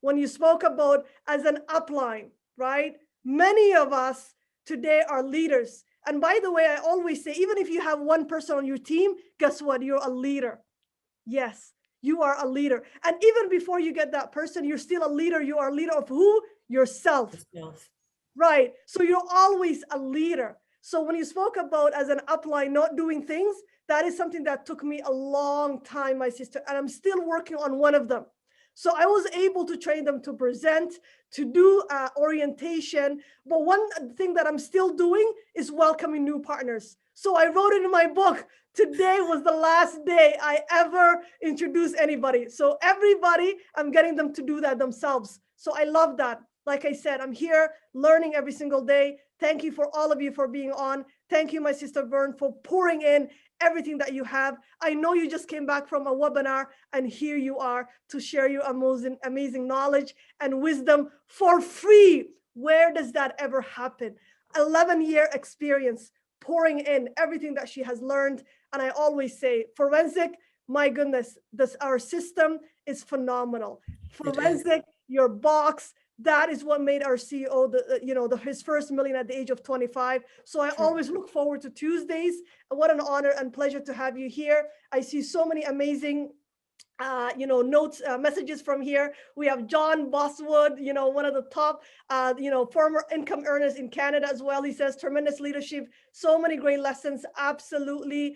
When you spoke about as an upline, right? Many of us today are leaders. And by the way, I always say, even if you have one person on your team, guess what? You're a leader. Yes, you are a leader. And even before you get that person, you're still a leader. You are a leader of who? Yourself. Right. So you're always a leader. So when you spoke about as an upline not doing things, that is something that took me a long time, my sister. And I'm still working on one of them. So I was able to train them to present, to do orientation. But one thing that I'm still doing is welcoming new partners. So I wrote it in my book. Today was the last day I ever introduced anybody. So everybody, I'm getting them to do that themselves. So I love that. Like I said, I'm here learning every single day. Thank you for all of you for being on. Thank you, my sister Vern, for pouring in everything that you have. I know you just came back from a webinar and here you are to share your amazing knowledge and wisdom for free. Where does that ever happen? 11-year experience pouring in everything that she has learned. And I always say, forensic, my goodness, our system is phenomenal. Forensic, your box, that is what made our CEO, his first million at the age of 25. So I always look forward to Tuesdays. What an honor and pleasure to have you here. I see so many amazing notes, messages from here. We have John Boswood, one of the top, former income earners in Canada as well. He says, tremendous leadership, so many great lessons. Absolutely.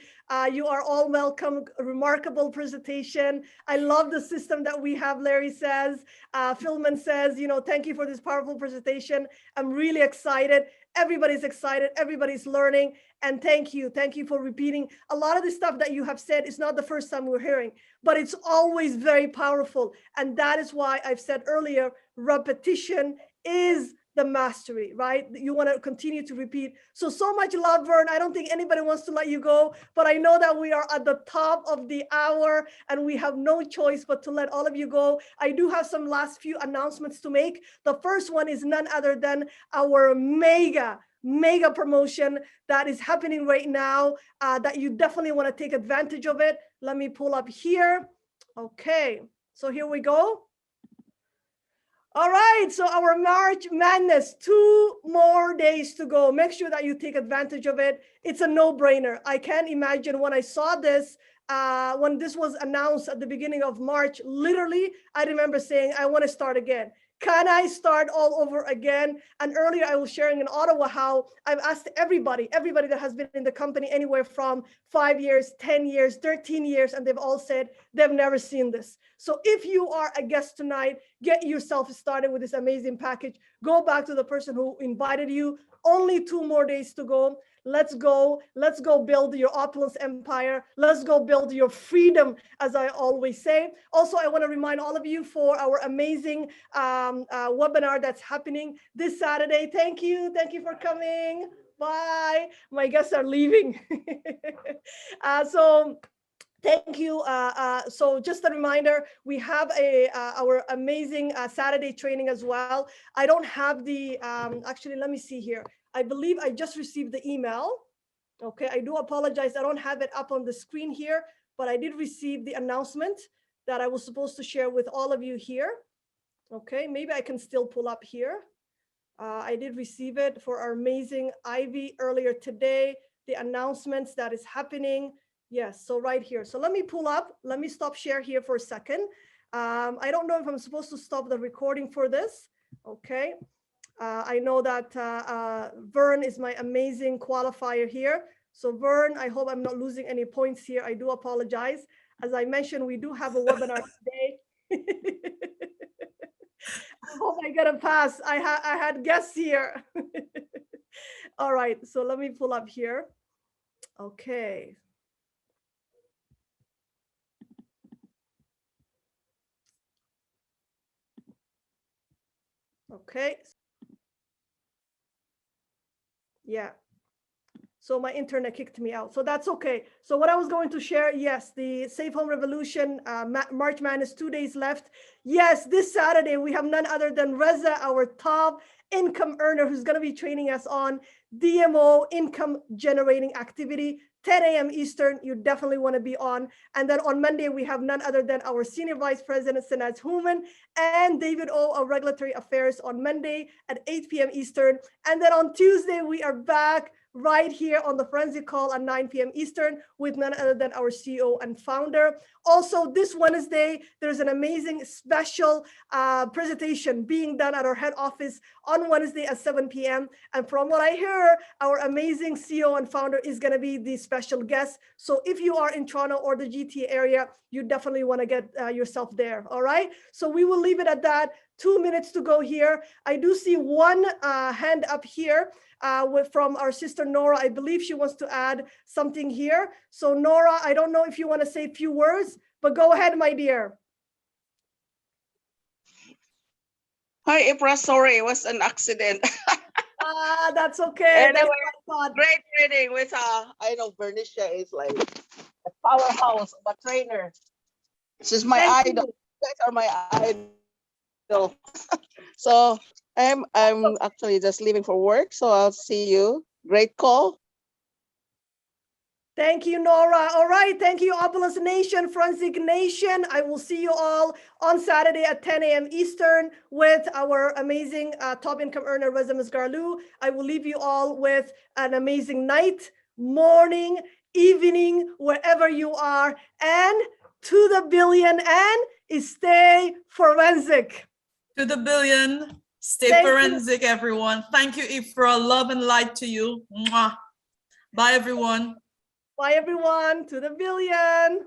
You are all welcome. Remarkable presentation. I love the system that we have, Larry says. Philman says, thank you for this powerful presentation. I'm really excited. Everybody's excited. Everybody's learning. And thank you. Thank you for repeating. A lot of the stuff that you have said is not the first time we're hearing, but it's always very powerful. And that is why I've said earlier, repetition is the mastery, right? You want to continue to repeat. So much love, Vern. I don't think anybody wants to let you go, but I know that we are at the top of the hour and we have no choice but to let all of you go. I do have some last few announcements to make. The first one is none other than our mega promotion that is happening right now, that you definitely want to take advantage of it. Let me pull up here. Okay, so here we go. All right, so our March Madness, 2 more days to go. Make sure that you take advantage of it. It's a no-brainer. I can't imagine when I saw this, when this was announced at the beginning of March, literally, I remember saying, I want to start again. Can I start all over again? And earlier I was sharing in Ottawa how I've asked everybody that has been in the company anywhere from 5 years, 10 years, 13 years, and they've all said they've never seen this. So if you are a guest tonight, get yourself started with this amazing package. Go back to the person who invited you. Only 2 more days to go. Let's go build your opulence empire. Let's go build your freedom, as I always say. Also, I want to remind all of you for our amazing webinar that's happening this Saturday. Thank you for coming. Bye. My guests are leaving. So thank you. So just a reminder, we have our amazing Saturday training as well. I don't have the, actually, let me see here. I believe I just received the email. Okay, I do apologize. I don't have it up on the screen here, but I did receive the announcement that I was supposed to share with all of you here. Okay, maybe I can still pull up here. I did receive it for our amazing Ivy earlier today, the announcements that is happening. Yes, so right here. So let me pull up, let me stop share here for a second. I don't know if I'm supposed to stop the recording for this. Okay, I know that Vern is my amazing qualifier here. So Vern, I hope I'm not losing any points here. I do apologize. As I mentioned, we do have a webinar today. I hope I get a pass. I had guests here. All right, so let me pull up here. Okay. Okay. Yeah. So my internet kicked me out. So that's okay. So what I was going to share, yes, the Safe Home Revolution, March Madness, 2 days left. Yes, this Saturday, we have none other than Reza, our top income earner, who's going to be training us on DMO, income generating activity, 10 a.m. Eastern. You definitely want to be on. And then on Monday, we have none other than our Senior Vice President, Sanaz Human, and David O of Regulatory Affairs on Monday at 8 p.m. Eastern. And then on Tuesday, we are back right here on the Forensic Call at 9 p.m. Eastern with none other than our CEO and founder. Also, this Wednesday, there's an amazing special presentation being done at our head office on Wednesday at 7 p.m. And from what I hear, our amazing CEO and founder is going to be the special guest. So if you are in Toronto or the GTA area, you definitely want to get yourself there. All right. So we will leave it at that. 2 minutes to go here. I do see one hand up here from our sister Nora. I believe she wants to add something here. So Nora, I don't know if you want to say a few words, but go ahead, my dear. Hi, Ifra. Sorry, it was an accident. That's okay. Anyway, great training with I know Bernicia is like a powerhouse of a trainer. She's my idol. You guys are my idol. So I'm actually just leaving for work. So I'll see you. Great call. Thank you, Nora. All right. Thank you, Opulence Nation, Forensic Nation. I will see you all on Saturday at 10 a.m. Eastern with our amazing top income earner, Reza Misgarlou. I will leave you all with an amazing night, morning, evening, wherever you are, and to the billion and stay forensic. To the billion, stay forensic, everyone. Thank you, Ifra. Love and light to you. Mwah. Bye, everyone. Bye, everyone. To the billion.